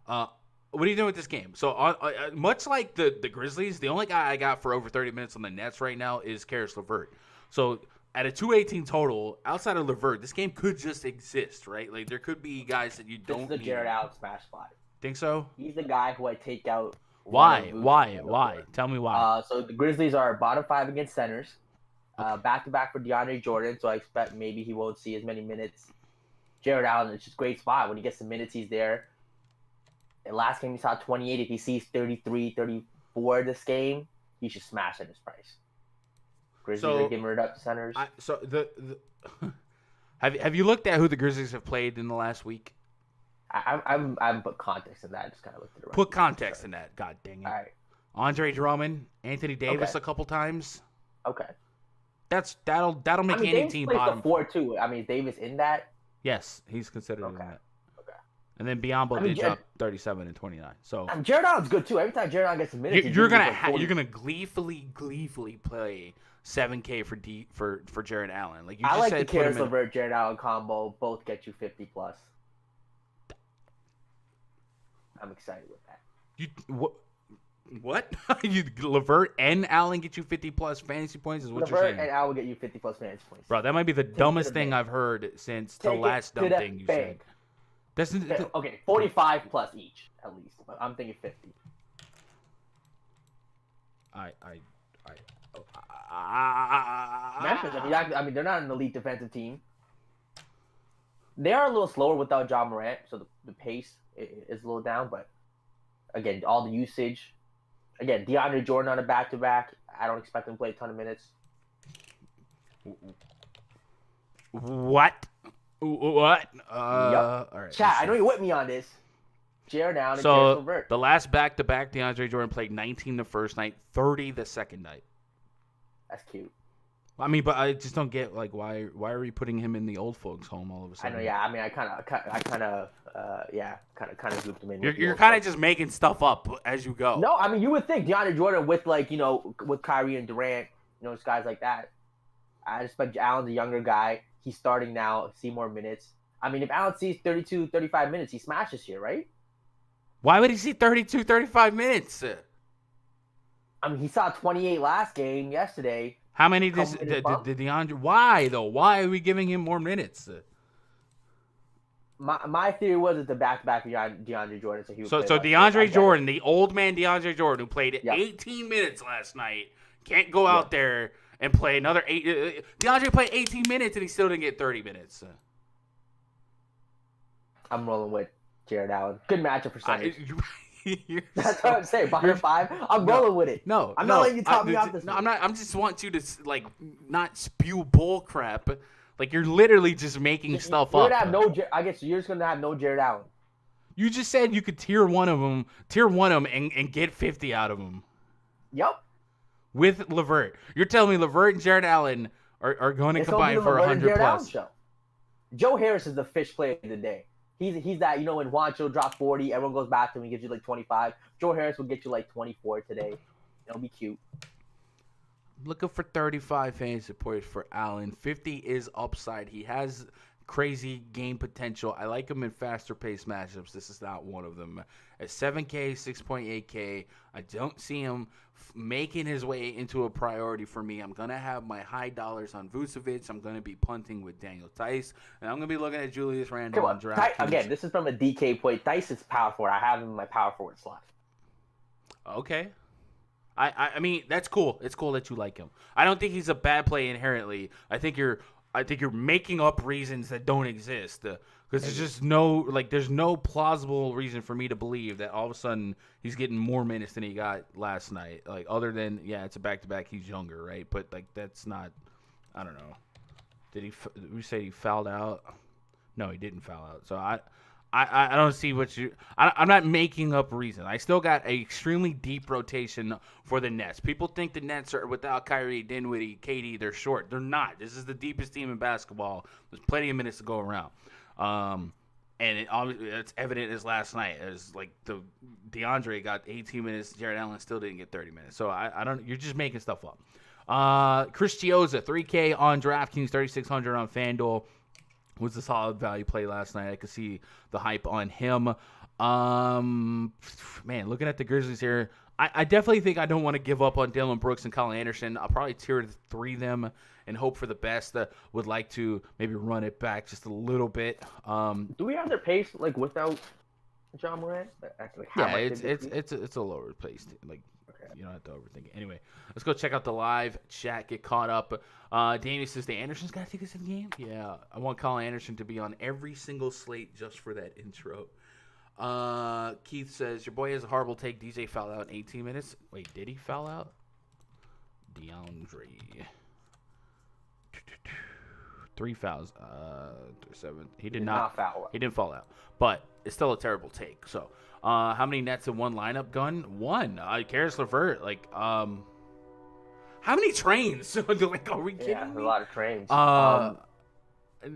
A: What are you doing with this game? So, much like the Grizzlies, the only guy I got for over 30 minutes on the Nets right now is Karis LeVert. So, at a 218 total, outside of LeVert, this game could just exist, right? Like, there could be guys that you don't need.
B: This is the Jared Allen smash spot.
A: Think so?
B: He's the guy who I take out.
A: Why? Tell me why.
B: So, the Grizzlies are bottom 5 against centers. Back-to-back for DeAndre Jordan, so I expect maybe he won't see as many minutes. Jared Allen, it's just a great spot. When he gets the minutes, he's there. And last game, he saw 28. If he sees 33, 34 this game, he should smash at his price. Grizzlies are giving it up to centers.
A: Have you looked at who the Grizzlies have played in the last week?
B: I'm put context in that. I just kind of looked at it.
A: Put context in that. God dang it.
B: All right.
A: Andre Drummond, Anthony Davis a couple times.
B: Okay.
A: That'll make any
B: Davis
A: team
B: plays
A: bottom.
B: The 4 too. I mean, is Davis in that?
A: Yes, he's considered in that.
B: Okay.
A: And then Biyombo did drop 37 and 29. So
B: Jared Allen's good too. Every time Jared Allen gets a minute,
A: you're gonna gleefully play 7K for Jared Allen. Like you just
B: I like
A: said,
B: the Karis LeVert Jared Allen combo. Both get you 50 plus. I'm excited with that.
A: What? LeVert and Allen get you 50 plus fantasy points is what you're saying.
B: LeVert and Allen will get you 50 plus fantasy points.
A: Bro, that might be the dumbest thing I've heard since the last dumb thing you said.
B: Okay, 45 plus each at least. But I'm thinking 50. Memphis. I mean, they're not an elite defensive team. They are a little slower without Ja Morant, so the pace is a little down. But again, all the usage. Again, DeAndre Jordan on a back-to-back. I don't expect him to play a ton of minutes.
A: What? Yep.
B: All right. Chat, I know you're with me on this. Jared Allen and Karis LeVert.
A: The last back-to-back, DeAndre Jordan played 19 the first night, 30 the second night.
B: That's cute.
A: I mean, but I just don't get like why are we putting him in the old folks' home all of a sudden?
B: I know, yeah. I mean, I kind of grouped him in.
A: You're kind of just making stuff up as you go.
B: No, I mean, you would think DeAndre Jordan with with Kyrie and Durant, it's guys like that. I expect Allen's a younger guy. He's starting now. See more minutes. I mean, if Allen sees 32, 35 minutes, he smashes here, right?
A: Why would he see 32, 35 minutes?
B: I mean, he saw 28 last game yesterday.
A: How many did DeAndre? Why though? Why are we giving him more minutes?
B: My theory was it's the back-to-back DeAndre Jordan.
A: So DeAndre Jordan, the old man DeAndre Jordan, who played 18 minutes last night, can't go out there and play another 8. DeAndre played 18 minutes and he still didn't get 30 minutes.
B: I'm rolling with Jared Allen. Good matchup percentage. That's what I'm saying. Bottom 5. I'm rolling with it. I'm not letting you talk me off this.
A: No, I'm not. I'm just want you to like not spew bull crap. Like you're literally just making stuff up.
B: I guess you're just gonna have no Jared Allen.
A: You just said you could tier one of them, and get 50 out of them.
B: Yep.
A: With LeVert, you're telling me LeVert and Jared Allen are going to combine for 100 plus.
B: Joe Harris is the fish player of the day. He's that, when Juancho dropped 40, everyone goes back to him and gives you like 25. Joe Harris will get you like 24 today. It'll be cute.
A: Looking for 35 fantasy points for Allen. 50 is upside. He has crazy game potential. I like him in faster paced matchups. This is not one of them. At 7K, 6.8K, I don't see him making his way into a priority for me. I'm going to have my high dollars on Vucevic. I'm going to be punting with Daniel Tice. And I'm going to be looking at Julius Randle on DraftKings.
B: Again, this is from a DK point. Tice is power forward. I have him in my power forward slot.
A: Okay. I mean, that's cool. It's cool that you like him. I don't think he's a bad play inherently. I think you're making up reasons that don't exist. Because there's just there's no plausible reason for me to believe that all of a sudden he's getting more minutes than he got last night. Like, other than, it's a back-to-back, he's younger, right? But, like, that's not, I don't know. Did we say he fouled out? No, he didn't foul out. So, I don't see what I'm not making up reason. I still got an extremely deep rotation for the Nets. People think the Nets are without Kyrie, Dinwiddie, KD, they're short. They're not. This is the deepest team in basketball. There's plenty of minutes to go around. And it's evident as last night as like the DeAndre got 18 minutes, Jared Allen still didn't get 30 minutes. So I don't. You're just making stuff up. Chris Chioza, 3K on DraftKings, 3,600 on FanDuel. Was a solid value play last night. I could see the hype on him. Man, looking at the Grizzlies here, I definitely think I don't want to give up on Dillon Brooks and Colin Anderson. I'll probably tier 3 them and hope for the best. Would like to maybe run it back just a little bit.
B: Do we have their pace like without John Morant?
A: It's a lower pace. Like, you don't have to overthink it. Anyway, let's go check out the live chat, get caught up. Danny says, the Anderson's got to take us in the game? Yeah, I want Colin Anderson to be on every single slate just for that intro. Keith says, your boy has a horrible take. DJ fouled out in 18 minutes. Wait, did he foul out? DeAndre. 3 fouls. 7. He did not foul out. He didn't foul out. But it's still a terrible take. So, how many Nets in one lineup, Gun? 1. Karis LeVert, how many trains? Are we kidding?
B: Yeah, a lot of trains.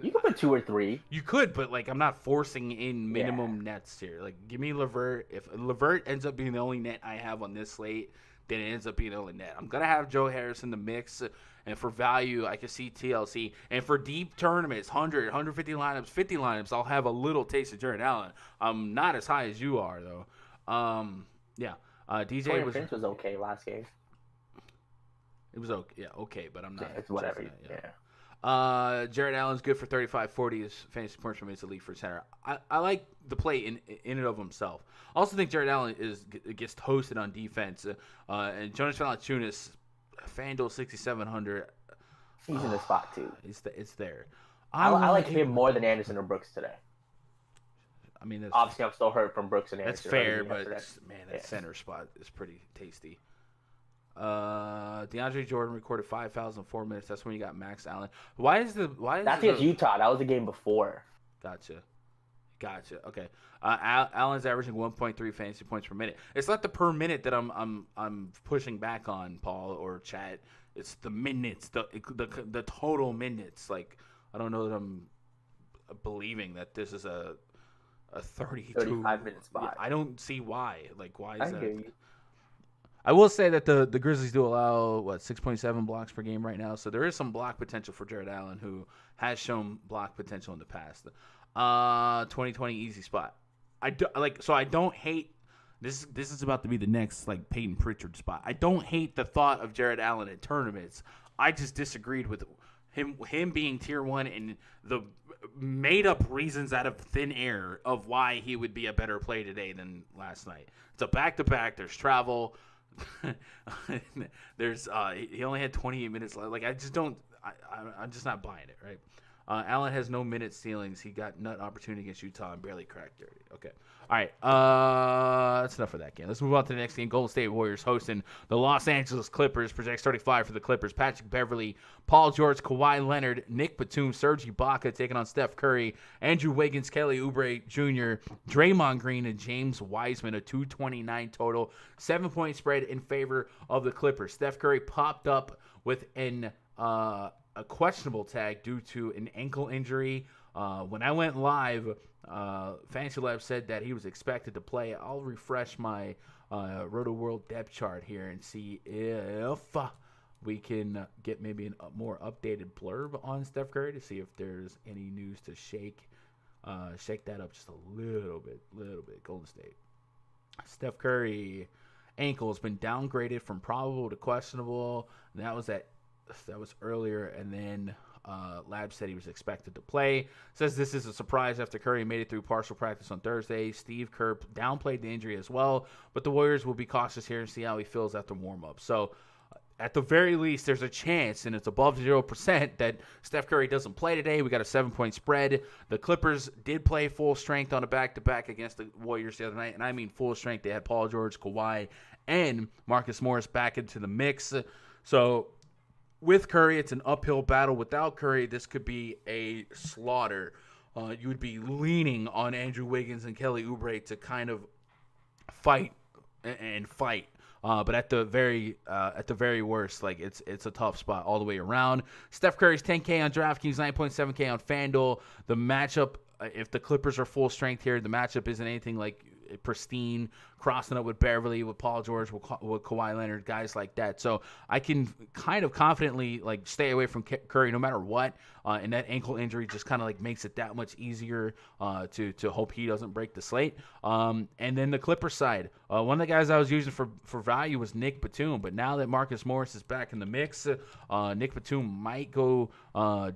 B: You could put 2 or 3.
A: You could, but I'm not forcing in minimum nets here. Give me LeVert. If LeVert ends up being the only net I have on this slate, then it ends up being the only net. I'm gonna have Joe Harris in the mix, and for value, I can see TLC. And for deep tournaments, 100, 150 lineups, 50 lineups, I'll have a little taste of Jared Allen. I'm not as high as you are though. DJ
B: Prince was okay last game.
A: It was okay, okay, but I'm not.
B: It's whatever.
A: Jared Allen's good for 35, 40 is fantasy points from his elite for center. I like the play in and of himself. I also think Jared Allen gets toasted on defense. And Jonas Valanciunas, FanDuel 6,700.
B: He's in the spot too.
A: It's there.
B: I like him more than Anderson or Brooks today.
A: I mean,
B: obviously I'm still hurt from Brooks and Anderson.
A: That's fair, but that center spot is pretty tasty. DeAndre Jordan recorded 5 fouls in 4 minutes. That's when you got Max Allen. That's
B: against Utah. That was the game before.
A: Gotcha. Okay. Allen's averaging 1.3 fantasy points per minute. It's not the per minute that I'm pushing back on, Paul or Chad. It's the minutes, the total minutes. I don't know that I'm believing that this is a
B: 35-minute spot.
A: I don't see why. Why is that?
B: Hear you.
A: I will say that the Grizzlies do allow 6.7 blocks per game right now, so there is some block potential for Jared Allen, who has shown block potential in the past. 2020 easy spot. I don't hate This is about to be the next like Peyton Pritchard spot. I don't hate the thought of Jared Allen at tournaments. I just disagreed with him being tier 1 and the made up reasons out of thin air of why he would be a better play today than last night. It's a back-to-back. There's travel. There's he only had 28 minutes left. Like I just don't. I'm just not buying it. Right. Allen has no minute ceilings. He got nut opportunity against Utah and barely cracked 30. Okay. All right. That's enough for that game. Let's move on to the next game. Golden State Warriors hosting the Los Angeles Clippers. Projects 35 for the Clippers. Patrick Beverley, Paul George, Kawhi Leonard, Nick Batum, Serge Ibaka taking on Steph Curry, Andrew Wiggins, Kelly Oubre Jr., Draymond Green, and James Wiseman. A 229 total. 7-point spread in favor of the Clippers. Steph Curry popped up with a questionable tag due to an ankle injury. When I went live, Fantasy Lab said that he was expected to play. I'll refresh my Roto World depth chart here and see if we can get maybe a more updated blurb on Steph Curry to see if there's any news to shake that up just a little bit. Golden State. Steph Curry ankle has been downgraded from probable to questionable. And that was earlier, and then Lab said he was expected to play. Says this is a surprise after Curry made it through partial practice on Thursday. Steve Kerr downplayed the injury as well, but the Warriors will be cautious here and see how he feels after warm-up. So at the very least, there's a chance, and it's above 0%, that Steph Curry doesn't play today. We got a 7-point spread. The Clippers did play full strength on a back-to-back against the Warriors the other night, and I mean full strength. They had Paul George, Kawhi, and Marcus Morris back into the mix. So with Curry, it's an uphill battle. Without Curry, this could be a slaughter. You would be leaning on Andrew Wiggins and Kelly Oubre to kind of fight. But at the very worst, like it's a tough spot all the way around. Steph Curry's 10K on DraftKings, 9.7K on FanDuel. The matchup, if the Clippers are full strength here, the matchup isn't anything like pristine, crossing up with Beverly, with Paul George, with Kawhi Leonard, guys like that. So I can kind of confidently like stay away from Curry no matter what. And that ankle injury just kind of like makes it that much easier to hope he doesn't break the slate. And then the Clippers side, one of the guys I was using for value was Nick Batum. But now that Marcus Morris is back in the mix, Nick Batum might go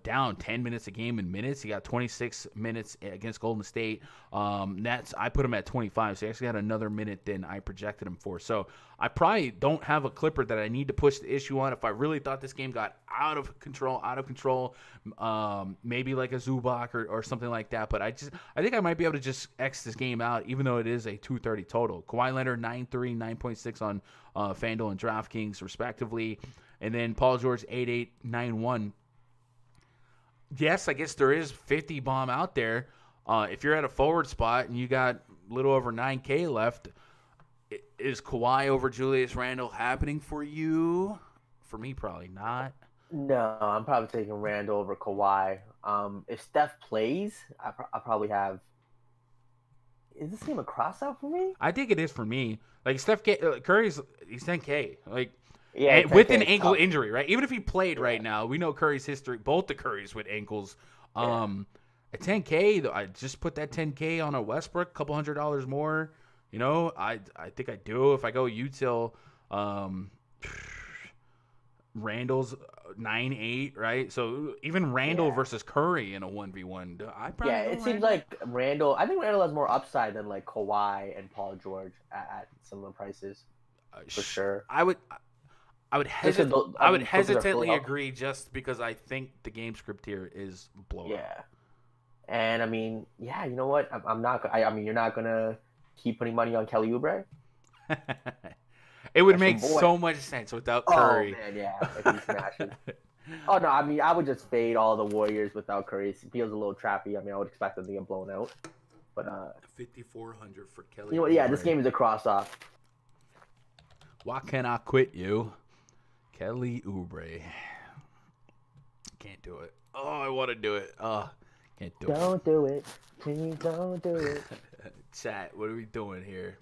A: down 10 minutes a game in minutes. He got 26 minutes against Golden State. I put him at 25, so he actually had another minute than I projected him for. So I probably don't have a Clipper that I need to push the issue on. If I really thought this game got out of control, maybe like a Zubac or something like that. But I think I might be able to just X this game out, even though it is a 230 total. Kawhi Leonard 9.3, 9.6 on FanDuel and DraftKings respectively, and then Paul George 8.8, 9.1. Yes, I guess there is 50 bomb out there. If you're at a forward spot and you got a little over 9K left, is Kawhi over Julius Randle happening for you? For me, probably not.
B: No, I'm probably taking Randle over Kawhi. If Steph plays, I probably have. Is this game a cross out for me?
A: I think it is for me. Like Curry's, he's 10K. Like,
B: yeah,
A: with an ankle injury, right? Even if he played right now, we know Curry's history. Both the Currys with ankles. At 10K, though, I just put that 10K on a Westbrook, a couple $100 more. You know, I think I do. If I go util, Randall's 9.8, right? So even Randall versus Curry in a 1v1.
B: It seems like Randall. I think Randall has more upside than like Kawhi and Paul George at similar prices, for sure.
A: I would hesitantly agree just because I think the game script here is blown.
B: Yeah. And I mean, you know what? I'm not. I mean, you're not gonna keep putting money on Kelly Oubre.
A: It would make so much sense without Curry.
B: Oh man, yeah, if he smashes. Oh no, I mean, I would just fade all the Warriors without Curry. It feels a little trappy. I mean, I would expect them to get blown out. But
A: 5,400 for Kelly.
B: You know what? Yeah, this game is a cross off.
A: Why can't I quit you, Kelly Oubre? Can't do it. Oh, I want to do it. Can't do it.
B: Don't do it. Please don't do it.
A: Chat, what are we doing here?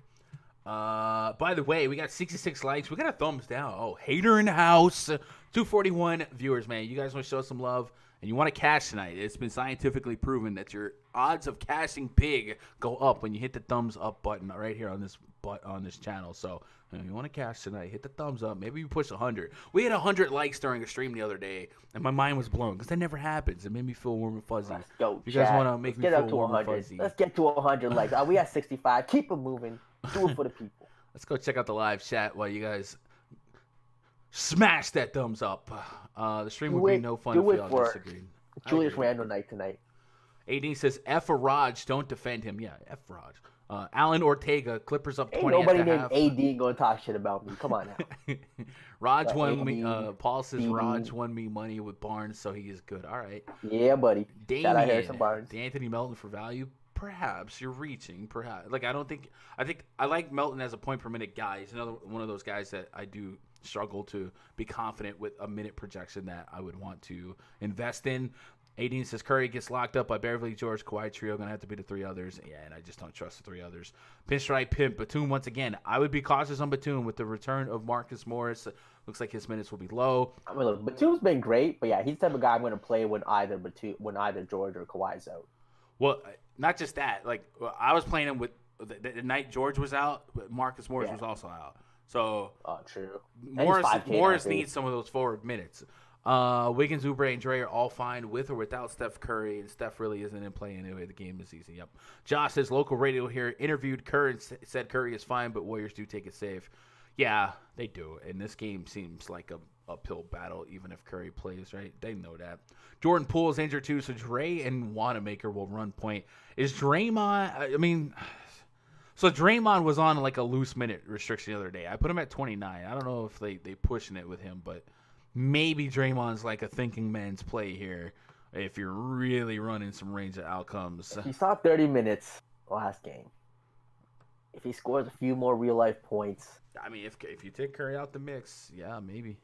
A: By the way, we got 66 likes. We got a thumbs down. Oh, hater in the house. 241 viewers, man. You guys want to show some love and you want to cash tonight, it's been scientifically proven that your odds of cashing big go up when you hit the thumbs up button right here on this channel. So if you want to cash tonight, hit the thumbs up. Maybe you push 100. We had 100 likes during a stream the other day, and my mind was blown because that never happens. It made me feel warm and fuzzy.
B: Let's go,
A: you guys want to make me feel warm and fuzzy?
B: Let's get to 100 likes. We at 65. Keep it moving. Do it for the people.
A: Let's go check out the live chat while you guys smash that thumbs up. The stream would be no fun if y'all disagreed.
B: Julius Randle night tonight.
A: AD says, F a Raj, don't defend him. Yeah, F Raj. Alan Ortega, Clippers up 20
B: Ain't nobody
A: at the
B: named
A: half.
B: AD going to talk shit about me. Come on now.
A: Raj won me. Paul says Raj won me money with Barnes, so he is good. All right.
B: Yeah, buddy. Shout out Harrison Barnes.
A: Anthony Melton for value. Perhaps you're reaching. Perhaps I think I like Melton as a point per minute guy. He's another one of those guys that I do struggle to be confident with a minute projection that I would want to invest in. 18 says Curry gets locked up by Beverly, George, Kawhi trio. Going to have to be the three others. Yeah, and I just don't trust the three others. Pinstripe Pimp, Batum once again. I would be cautious on Batum with the return of Marcus Morris. Looks like his minutes will be low.
B: I mean, look, Batum's been great, but yeah, he's the type of guy I'm going to play when either George or Kawhi's out.
A: Well, not just that. Like, I was playing him with the night George was out, but Marcus Morris was also out. So
B: true.
A: Morris needs some of those forward minutes. Wiggins, Oubre, and Dre are all fine with or without Steph Curry, and Steph really isn't in play anyway. The game is easy. Yep. Josh says local radio here interviewed Curry and said Curry is fine, but Warriors do take it safe. Yeah, they do. And this game seems like a uphill battle, even if Curry plays, right? They know that. Jordan Poole is injured too, so Dre and Wanamaker will run point. Is Draymond? So Draymond was on like a loose minute restriction the other day. I put him at 29. I don't know if they pushing it with him, but maybe Draymond's like a thinking man's play here if you're really running some range of outcomes.
B: He saw 30 minutes last game. If he scores a few more real-life points.
A: I mean, if you take Curry out the mix, yeah, maybe.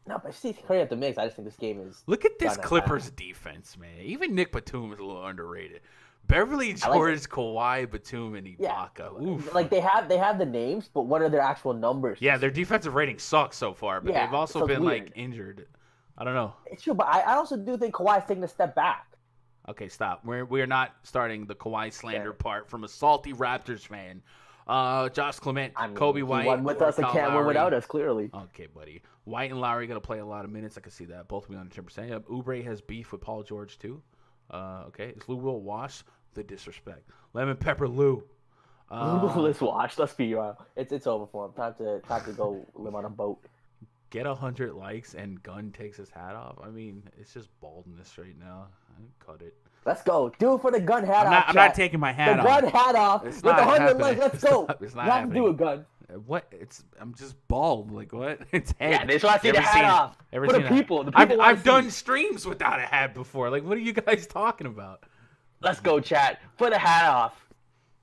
B: No, but if you take Curry out the mix, I just think this game is...
A: Look at this Clippers defense, man. Even Nick Batum is a little underrated. Beverly, George, Kawhi, Batum, and Ibaka. Oof.
B: Like they have the names, but what are their actual numbers?
A: Yeah, their defensive rating sucks so far, but they've also been like injured. I don't know.
B: It's true, but I also do think Kawhi's taking a step back.
A: Okay, stop. We're not starting the Kawhi slander part from a salty Raptors fan. Josh Clement, Kobe White.
B: He won with us and can't win without us, clearly.
A: Okay, buddy. White and Lowry going to play a lot of minutes. I can see that. Both of me on 10%. Yep. Oubre has beef with Paul George, too. Okay. Is Lou Will wash? The disrespect. Lemon Pepper Lou.
B: Let's watch. Let's be real. It's over for him. Time to go live on a boat.
A: Get 100 likes and Gunn takes his hat off. I mean, it's just baldness right now. I cut it.
B: Let's go. Do it for the Gun hat off.
A: I'm not taking my hat off.
B: The Gun hat off. With 100 likes. Let's go.
A: It's not
B: you have to do it, Gun.
A: What? I'm just bald. Like what? It's head.
B: Yeah, they just want to see the hat off. For the people.
A: I've done streams without a hat before. Like, what are you guys talking about?
B: Let's go, chat. Put the hat off.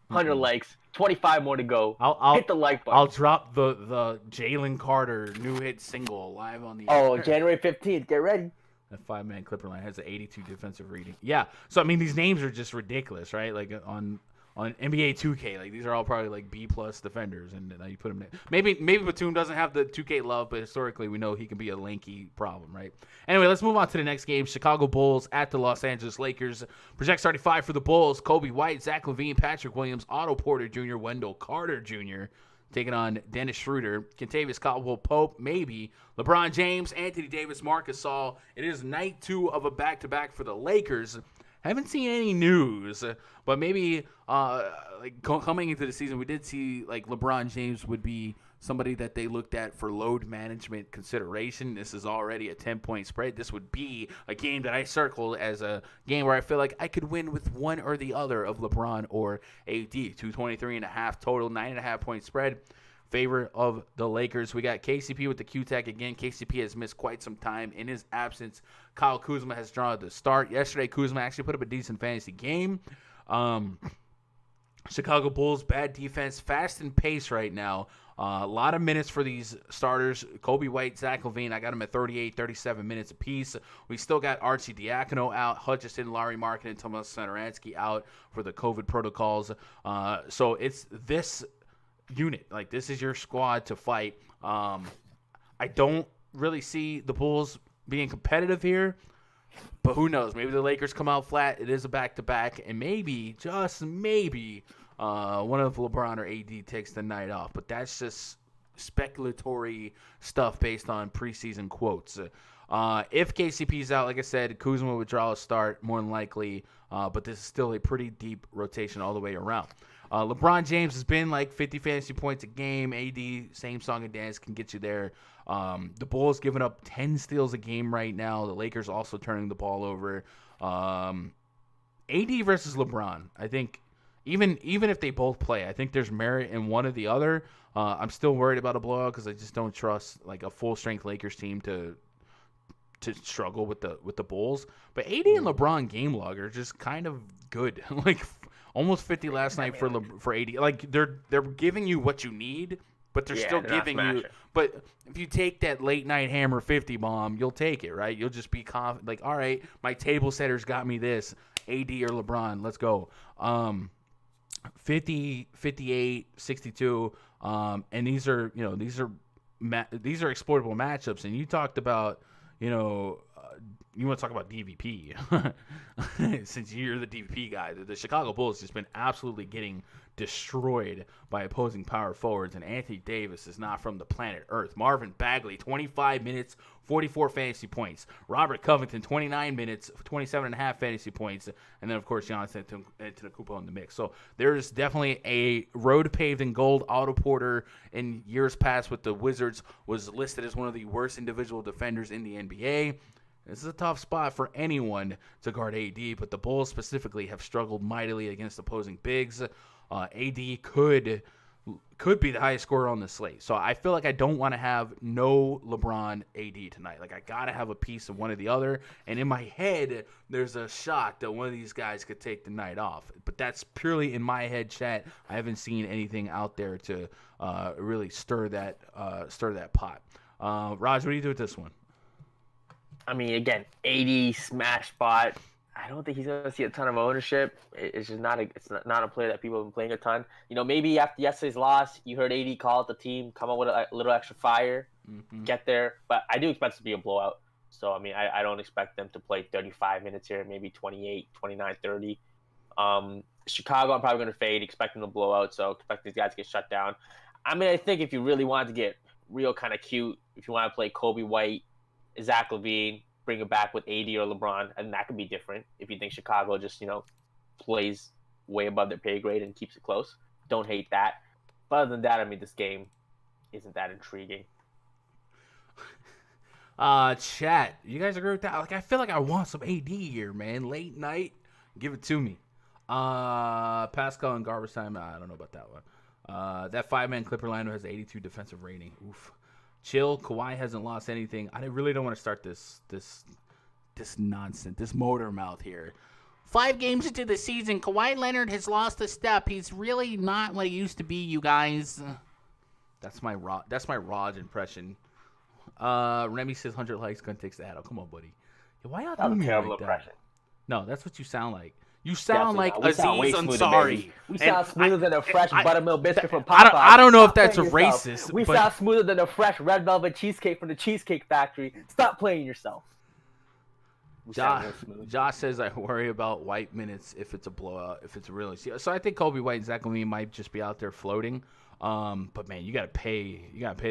B: 100 likes. 25 more to go. I'll hit the like button.
A: I'll drop the Jalen Carter new hit single live on the
B: air. January 15th. Get ready.
A: That 5-man Clipper line has an 82 defensive rating. Yeah. So I mean, these names are just ridiculous, right? Like on NBA 2K, like these are all probably like B+ defenders, and now you put them in. Maybe Batum doesn't have the 2K love, but historically we know he can be a lanky problem, right? Anyway, let's move on to the next game. Chicago Bulls at the Los Angeles Lakers. Project starting 5 for the Bulls: Kobe White, Zach LaVine, Patrick Williams, Otto Porter Jr., Wendell Carter Jr. taking on Dennis Schroeder, Kentavious Caldwell-Pope, maybe LeBron James, Anthony Davis, Marc Gasol. It is night 2 of a back-to-back for the Lakers. Haven't seen any news, but maybe coming into the season, we did see like LeBron James would be somebody that they looked at for load management consideration. This is already a 10-point spread. This would be a game that I circled as a game where I feel like I could win with one or the other of LeBron or AD. 223.5 total, 9.5-point spread. Favor of the Lakers. We got KCP with the Q-Tech again. KCP has missed quite some time. In his absence, Kyle Kuzma has drawn the start. Yesterday, Kuzma actually put up a decent fantasy game. Chicago Bulls, bad defense, fast and pace right now. A lot of minutes for these starters. Kobe White, Zach LaVine, I got them at 38, 37 minutes apiece. We still got Archie Diacono out, Hutchison, Larry Markin, and Tomas Satoransky out for the COVID protocols. So it's this unit. Like, this is your squad to fight. I don't really see the Bulls being competitive here. But who knows? Maybe the Lakers come out flat. It is a back-to-back, and maybe, just maybe, one of LeBron or AD takes the night off. But that's just speculatory stuff based on preseason quotes. If KCP's out, like I said, Kuzma would draw a start, more than likely. But this is still a pretty deep rotation all the way around. LeBron James has been like 50 fantasy points a game. AD, same song and dance, can get you there. The Bulls giving up 10 steals a game right now. The Lakers also turning the ball over. AD versus LeBron, I think even if they both play, I think there's merit in one or the other. I'm still worried about a blowout because I just don't trust like a full-strength Lakers team to struggle with the Bulls. But AD and LeBron game log are just kind of good. Like almost 50 last night for AD. Like they're giving you what you need, but they're still giving you. But if you take that late night hammer 50 bomb, you'll take it, right? You'll just be confident. Like, all right, my table setters got me this. AD or LeBron, let's go. 50, 58, 62, and these are exploitable matchups. And you talked about, you want to talk about DVP since you're the DVP guy. The Chicago Bulls has been absolutely getting destroyed by opposing power forwards, and Anthony Davis is not from the planet Earth. Marvin Bagley, 25 minutes, 44 fantasy points. Robert Covington, 29 minutes, 27.5 fantasy points. And then, of course, Giannis Antetokounmpo in the mix. So there's definitely a road paved in gold. Otto Porter, in years past with the Wizards, was listed as one of the worst individual defenders in the NBA. This is a tough spot for anyone to guard AD, but the Bulls specifically have struggled mightily against opposing bigs. AD could be the highest scorer on the slate. So I feel like I don't want to have no LeBron AD tonight. Like I got to have a piece of one or the other. And in my head, there's a shot that one of these guys could take the night off. But that's purely in my head, chat. I haven't seen anything out there to really stir that pot. Raj, what do you do with this one?
B: I mean, again, 80 smash spot. I don't think he's going to see a ton of ownership. It's just not a player that people have been playing a ton. Maybe after yesterday's loss, you heard AD call out the team, come up with a little extra fire, get there. But I do expect it to be a blowout. So, I mean, I don't expect them to play 35 minutes here, maybe 28, 29, 30. Chicago, I'm probably going to fade, expecting the blowout. So, expect these guys to get shut down. I mean, I think if you really wanted to get real kind of cute, if you want to play Kobe White, Zach LaVine, bring it back with AD or LeBron, and that could be different if you think Chicago just, plays way above their pay grade and keeps it close. Don't hate that. But other than that, I mean, this game isn't that intriguing.
A: Chat, you guys agree with that? Like, I feel like I want some AD here, man. Late night, give it to me. Pascal and garbage time, I don't know about that one. That 5-man Clipper Orlando has 82 defensive rating. Oof. Chill. Kawhi hasn't lost anything. I really don't want to start this nonsense, this motor mouth here. 5 games into the season, Kawhi Leonard has lost a step. He's really not what he used to be, you guys. That's my Raj impression. Remy says 100 likes, gun takes the hat. Oh, come on, buddy. Why y'all doing me like that? No, that's what you sound like. You sound like Aziz Ansari.
B: We sound smoother than a fresh buttermilk biscuit from Popeye.
A: I don't know if that's racist.
B: We sound smoother than a fresh red velvet cheesecake from the Cheesecake Factory. Stop playing yourself.
A: Josh says I worry about White minutes if it's a blowout, if it's a really. So I think Kobe White and Zach LaVine might just be out there floating. But man, you gotta pay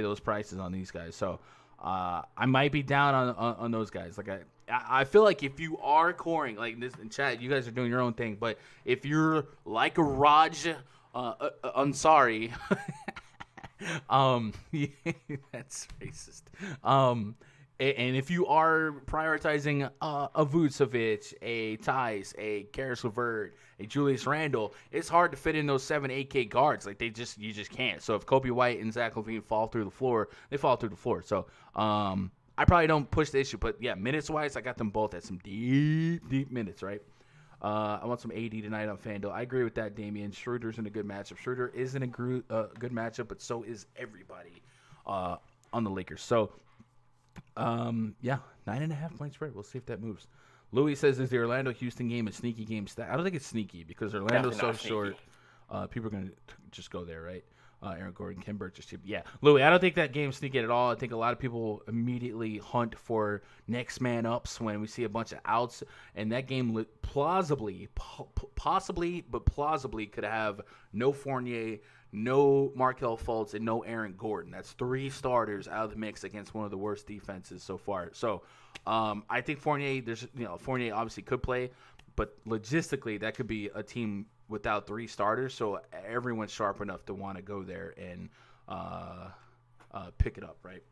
A: those prices on these guys. So I might be down on those guys. Like I feel like if you are coring, like this in chat, you guys are doing your own thing. But if you're like a Raj Ansari, that's racist. And if you are prioritizing a Vucevic, a Tice, a Karis LeVert, a Julius Randle, it's hard to fit in those 7-8K guards. Like you just can't. So if Kobe White and Zach LaVine fall through the floor, they fall through the floor. So I probably don't push the issue, but yeah, minutes wise, I got them both at some deep minutes, right? I want some AD tonight on FanDuel. I agree with that, Damian. Schroeder's in a good matchup. Schroeder is in a good matchup, but so is everybody on the Lakers. So. 9.5 point spread. We'll see if that moves. Louis says, is the Orlando-Houston game a sneaky game? I don't think it's sneaky because Orlando's so short. People are going to just go there, right? Aaron Gordon, Kim Burgess. Yeah, Louis, I don't think that game's sneaky at all. I think a lot of people immediately hunt for next man ups when we see a bunch of outs, and that game possibly could have no Fournier, no Markelle Fultz, and no Aaron Gordon. That's 3 starters out of the mix against one of the worst defenses so far. So I think Fournier obviously could play, but logistically that could be a team without 3 starters. So everyone's sharp enough to want to go there and pick it up, right?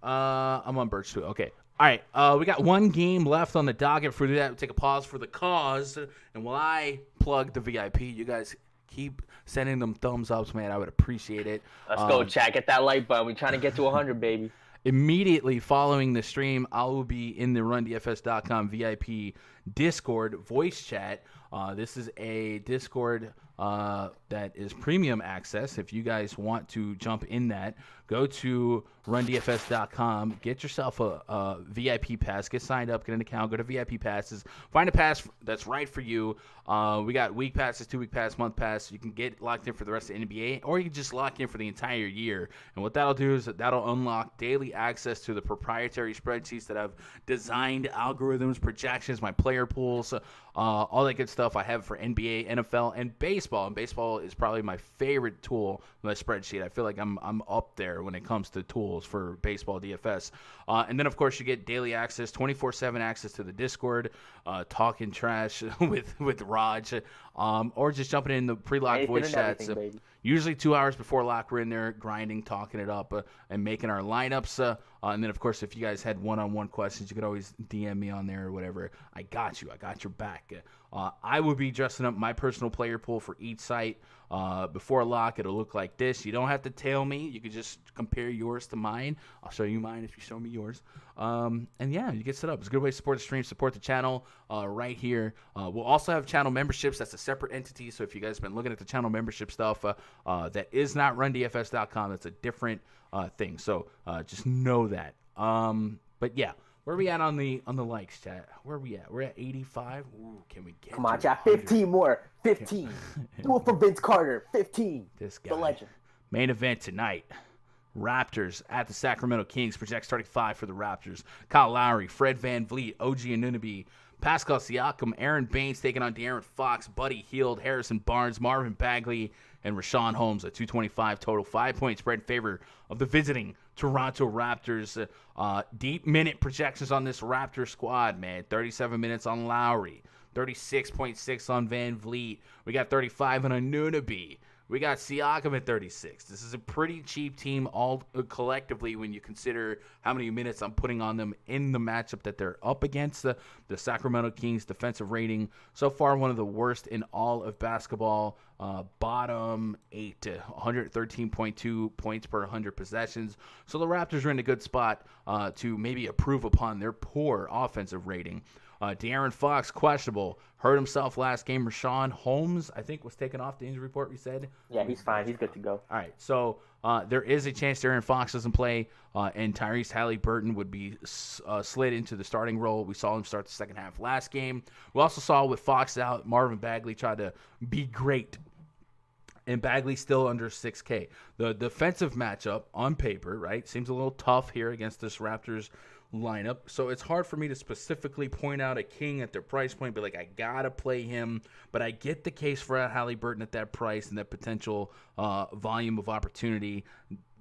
A: I'm on Birch too. Okay. All right. We got 1 game left on the docket. For that, we'll take a pause for the cause. And while I plug the VIP, you guys keep sending them thumbs ups, man. I would appreciate it.
B: Let's go, chat. Get that like button. We're trying to get to 100, baby.
A: Immediately following the stream, I will be in the RunDFS.com VIP Discord voice chat. This is a Discord that is premium access. If you guys want to jump in that, go to RunDFS.com, get yourself a VIP pass, get signed up, get an account, go to VIP passes, find a pass that's right for you. We got week passes, 2-week pass, month pass. You can get locked in for the rest of the NBA, or you can just lock in for the entire year. And what that'll do is that'll unlock daily access to the proprietary spreadsheets that I've designed, algorithms, projections, my player pools, all that good stuff I have for NBA, NFL, and baseball. And baseball is probably my favorite tool, my spreadsheet. I feel like I'm up there when it comes to tools for baseball DFS. And then, of course, you get daily access, 24/7 access to the Discord, talking trash with Raj, or just jumping in the pre-locked voice chats. Usually 2 hours before lock, we're in there grinding, talking it up, and making our lineups. And then, of course, if you guys had one-on-one questions, you could always DM me on there or whatever. I got you. I got your back. I will be dressing up my personal player pool for each site. Before lock, it'll look like this. You don't have to tell me. You can just compare yours to mine. I'll show you mine if you show me yours. And yeah, you get set up. It's a good way to support the stream, support the channel right here. We'll also have channel memberships. That's a separate entity. So if you guys have been looking at the channel membership stuff, that is not RunDFS.com. That's a different thing. So just know that. But yeah. Where are we at on the likes, chat? Where are we at? We're at 85. Ooh, can we get?
B: Come on, chat. 15 more. 15. Do it for Vince Carter. 15.
A: This guy.
B: The legend.
A: Main event tonight. Raptors at the Sacramento Kings. Project starting 5 for the Raptors. Kyle Lowry, Fred VanVleet, OG Anunoby, Pascal Siakam, Aaron Baines taking on De'Aaron Fox, Buddy Hield, Harrison Barnes, Marvin Bagley, and Rashawn Holmes at 225 total. 5-point spread in favor of the visiting Toronto Raptors. Deep minute projections on this Raptor squad, man. 37 minutes on Lowry. 36.6 on VanVleet. We got 35 on Anunoby. We got Siakam at 36. This is a pretty cheap team all collectively when you consider how many minutes I'm putting on them in the matchup that they're up against. The Sacramento Kings defensive rating so far one of the worst in all of basketball. Bottom 8 to 113.2 points per 100 possessions. So the Raptors are in a good spot to maybe improve upon their poor offensive rating. De'Aaron Fox, questionable. Hurt himself last game. Rashawn Holmes, I think, was taken off the injury report, we said.
B: Yeah, he's fine. He's good to go.
A: All right, so there is a chance De'Aaron Fox doesn't play, and Tyrese Halliburton would be slid into the starting role. We saw him start the second half last game. We also saw with Fox out, Marvin Bagley tried to be great, and Bagley still under 6K. The defensive matchup on paper, right, seems a little tough here against this Raptors lineup. So it's hard for me to specifically point out a king at their price point, be like, I gotta play him. But I get the case for Halliburton at that price and that potential volume of opportunity.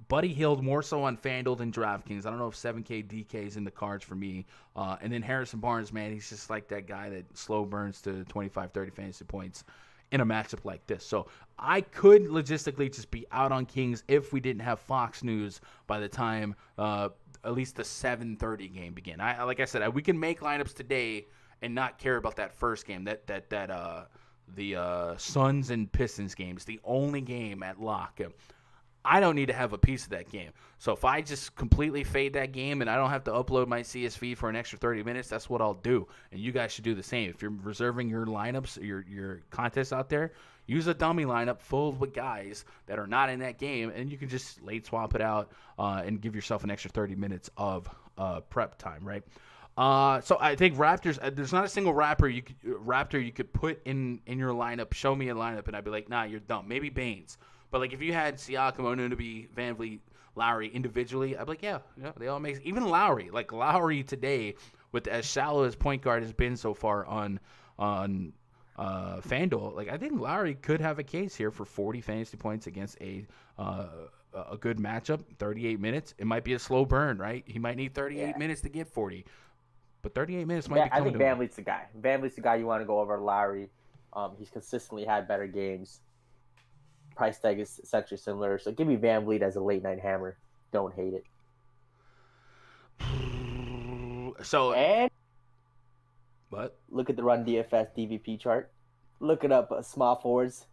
A: Buddy Hield more so on FanDuel than DraftKings. I don't know if 7K DK is in the cards for me. And then Harrison Barnes, man, he's just like that guy that slow burns to 25, 30 fantasy points in a matchup like this. So I could logistically just be out on Kings if we didn't have Fox News by the time at least the 7:30 game begin. Like I said, we can make lineups today and not care about that first game. The Suns and Pistons game is the only game at lock. I don't need to have a piece of that game. So if I just completely fade that game and I don't have to upload my CSV for an extra 30 minutes, that's what I'll do. And you guys should do the same. If you're reserving your lineups, your contests out there, use a dummy lineup full with guys that are not in that game, and you can just late swap it out and give yourself an extra 30 minutes of prep time, right? So I think Raptors, there's not a single Raptor you could put in your lineup, show me a lineup, and I'd be like, nah, you're dumb. Maybe Baines. But like if you had Siakam, Anunoby, VanVleet, Lowry individually, I'd be like, yeah, they all make even Lowry. Like Lowry today, with as shallow as point guard has been so far on FanDuel, like I think Lowry could have a case here for 40 fantasy points against a good matchup. 38 minutes. It might be a slow burn, right? He might need 38 minutes to get 40. But 38 minutes might be coming to him.
B: I think VanVleet's the guy. VanVleet's the guy you want to go over Lowry. He's consistently had better games. Price tag is essentially similar. So give me VanVleet as a late night hammer. Don't hate it.
A: So
B: and
A: what?
B: Look at the Run DFS DVP chart. Look it up. Small forwards.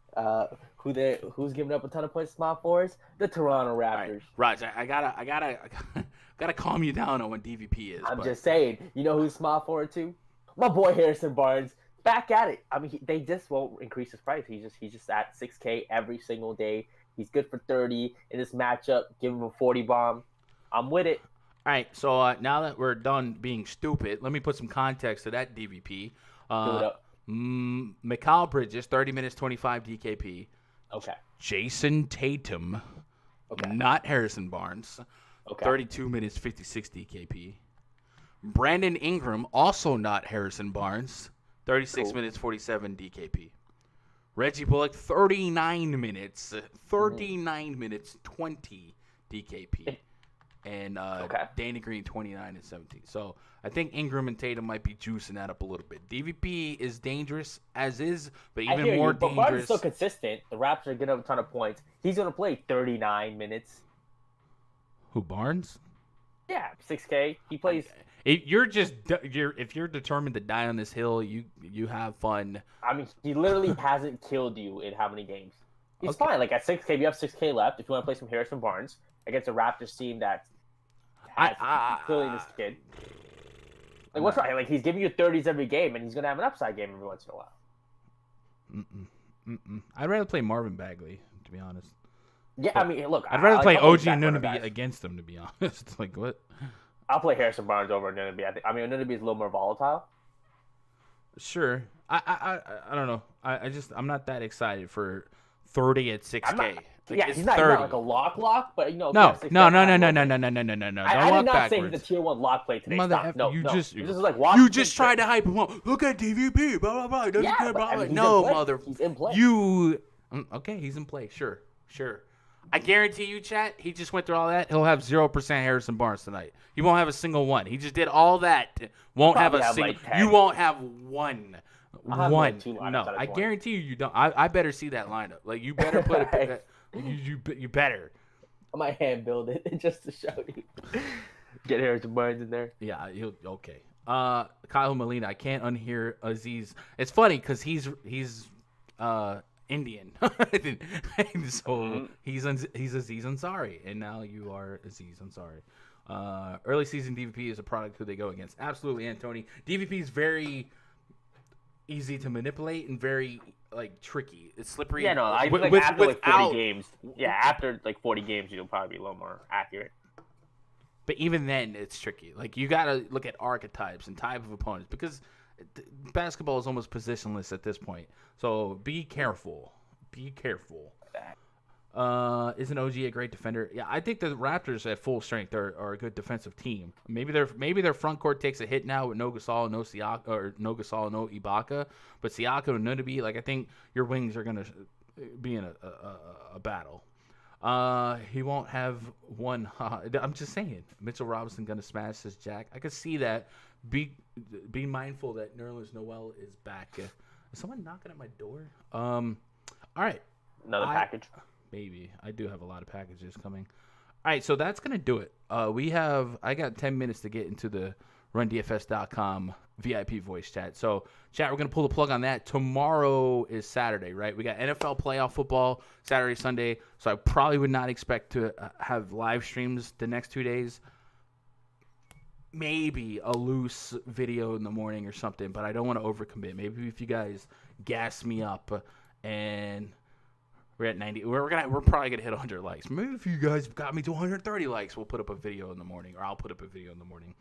B: Who's giving up a ton of points? Small forwards. The Toronto Raptors.
A: Right. I gotta calm you down on what DVP is.
B: I'm just saying. You know who's small forward too? My boy Harrison Barnes. Back at it. I mean, they just won't increase his price. He's just at $6K every single day. He's good for 30 in this matchup. Give him a 40 bomb. I'm with it.
A: All right. So now that we're done being stupid, let me put some context to that DVP. Mikhail Bridges, 30 minutes, 25 DKP.
B: Okay.
A: Jason Tatum, not Harrison Barnes, 32 minutes, 56 DKP. Brandon Ingram, also not Harrison Barnes, 36 minutes, 47 DKP. Reggie Bullock, 39 minutes, 20 DKP. And Danny Green, 29 and 17. So I think Ingram and Tatum might be juicing that up a little bit. DVP is dangerous as is, but even more dangerous. But
B: Barnes is so consistent. The Raptors are getting up a ton of points. He's going to play 39 minutes.
A: Who, Barnes?
B: Yeah, 6K. He plays.
A: If you're determined to die on this hill, you have fun.
B: I mean, he literally hasn't killed you in how many games? He's fine. Like at 6K, you have 6K left. If you want to play some Harrison Barnes against a Raptors team that has clearly this kid. Like what's right? Like he's giving you 30s every game, and he's gonna have an upside game every once in a while.
A: I'd rather play Marvin Bagley, to be honest.
B: Yeah, I mean, look,
A: I'd rather play OG Anunoby against him, to be honest. Like what?
B: I'll play Harrison Barnes over Anunoby. I mean, Anunoby is a little more volatile.
A: Sure. I don't know. I'm not that excited for 30 at 6K.
B: He's not like a lock, but you know.
A: No. Don't
B: I
A: walk
B: did not
A: backwards.
B: say he's a tier 1 lock play today.
A: You just tried to hype him up. Look at DVP. Blah blah blah. Doesn't care blah blah. No, mother.
B: He's in play.
A: Okay, he's in play. Sure. I guarantee you, chat. He just went through all that. He'll have 0% Harrison Barnes tonight. He won't have a single one. He just did all that. Won't have a single. You won't have one. No, I guarantee you don't. I better see that lineup. Like you better put it. You better.
B: I might hand build it just to show you. Get Harrison Barnes in there.
A: Yeah, he'll okay. Kyle Molina, I can't unhear Aziz. It's funny because he's Indian, so he's Aziz Ansari, and now you are Aziz Ansari. Early season DVP is a product who they go against. Absolutely, Antony. DVP is very easy to manipulate and very tricky. It's slippery.
B: Yeah, no, after 40 games. Yeah, after 40 games, you'll probably be a little more accurate.
A: But even then, it's tricky. Like you gotta look at archetypes and type of opponents because basketball is almost positionless at this point. So be careful. Isn't OG a great defender? Yeah, I think the Raptors at full strength are a good defensive team. Maybe their front court takes a hit now with no Gasol, no Ibaka, but Siakam and Anunoby, I think your wings are gonna be in a battle. He won't have one. I'm just saying, Mitchell Robinson gonna smash this Jack. I could see that. Be mindful that Nerlens Noel is back. Is someone knocking at my door? All right.
B: Another package.
A: Maybe. I do have a lot of packages coming. All right, so that's going to do it. I got 10 minutes to get into the rundfs.com VIP voice chat. So, chat, we're going to pull the plug on that. Tomorrow is Saturday, right? We got NFL playoff football Saturday, Sunday. So, I probably would not expect to have live streams the next 2 days. Maybe a loose video in the morning or something, but I don't want to overcommit. Maybe if you guys gas me up and we're at 90, we're probably gonna hit 100 likes. Maybe if you guys got me to 130 likes, we'll put up a video in the morning, or I'll put up a video in the morning.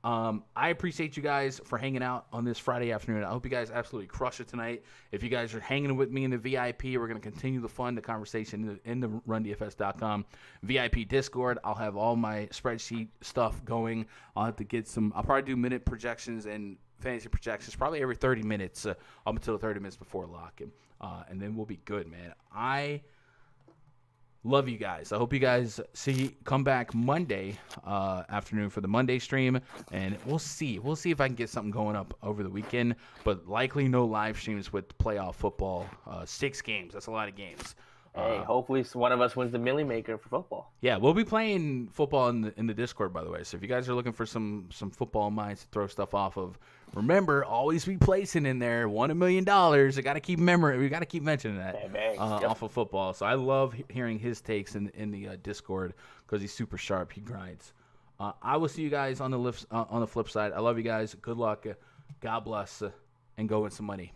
A: I appreciate you guys for hanging out on this Friday afternoon. I hope you guys absolutely crush it tonight. If you guys are hanging with me in the VIP, we're going to continue the fun, the conversation in the RunDFS.com VIP Discord. I'll have all my spreadsheet stuff going. I'll have to get I'll probably do minute projections and fantasy projections probably every 30 minutes up until 30 minutes before lock. And then we'll be good, man. I love you guys. I hope you guys come back Monday afternoon for the Monday stream, and we'll see. We'll see if I can get something going up over the weekend, but likely no live streams with playoff football. 6 games. That's a lot of games.
C: Hey, hopefully one of us wins the Millie Maker for football.
A: Yeah, we'll be playing football in the Discord, by the way. So if you guys are looking for some football minds to throw stuff off of, remember, always be placing in there $1 million. I got to keep we got to keep mentioning that off of football. So I love hearing his takes in the Discord because he's super sharp. He grinds. I will see you guys on the flip side. I love you guys. Good luck. God bless, and go win some money.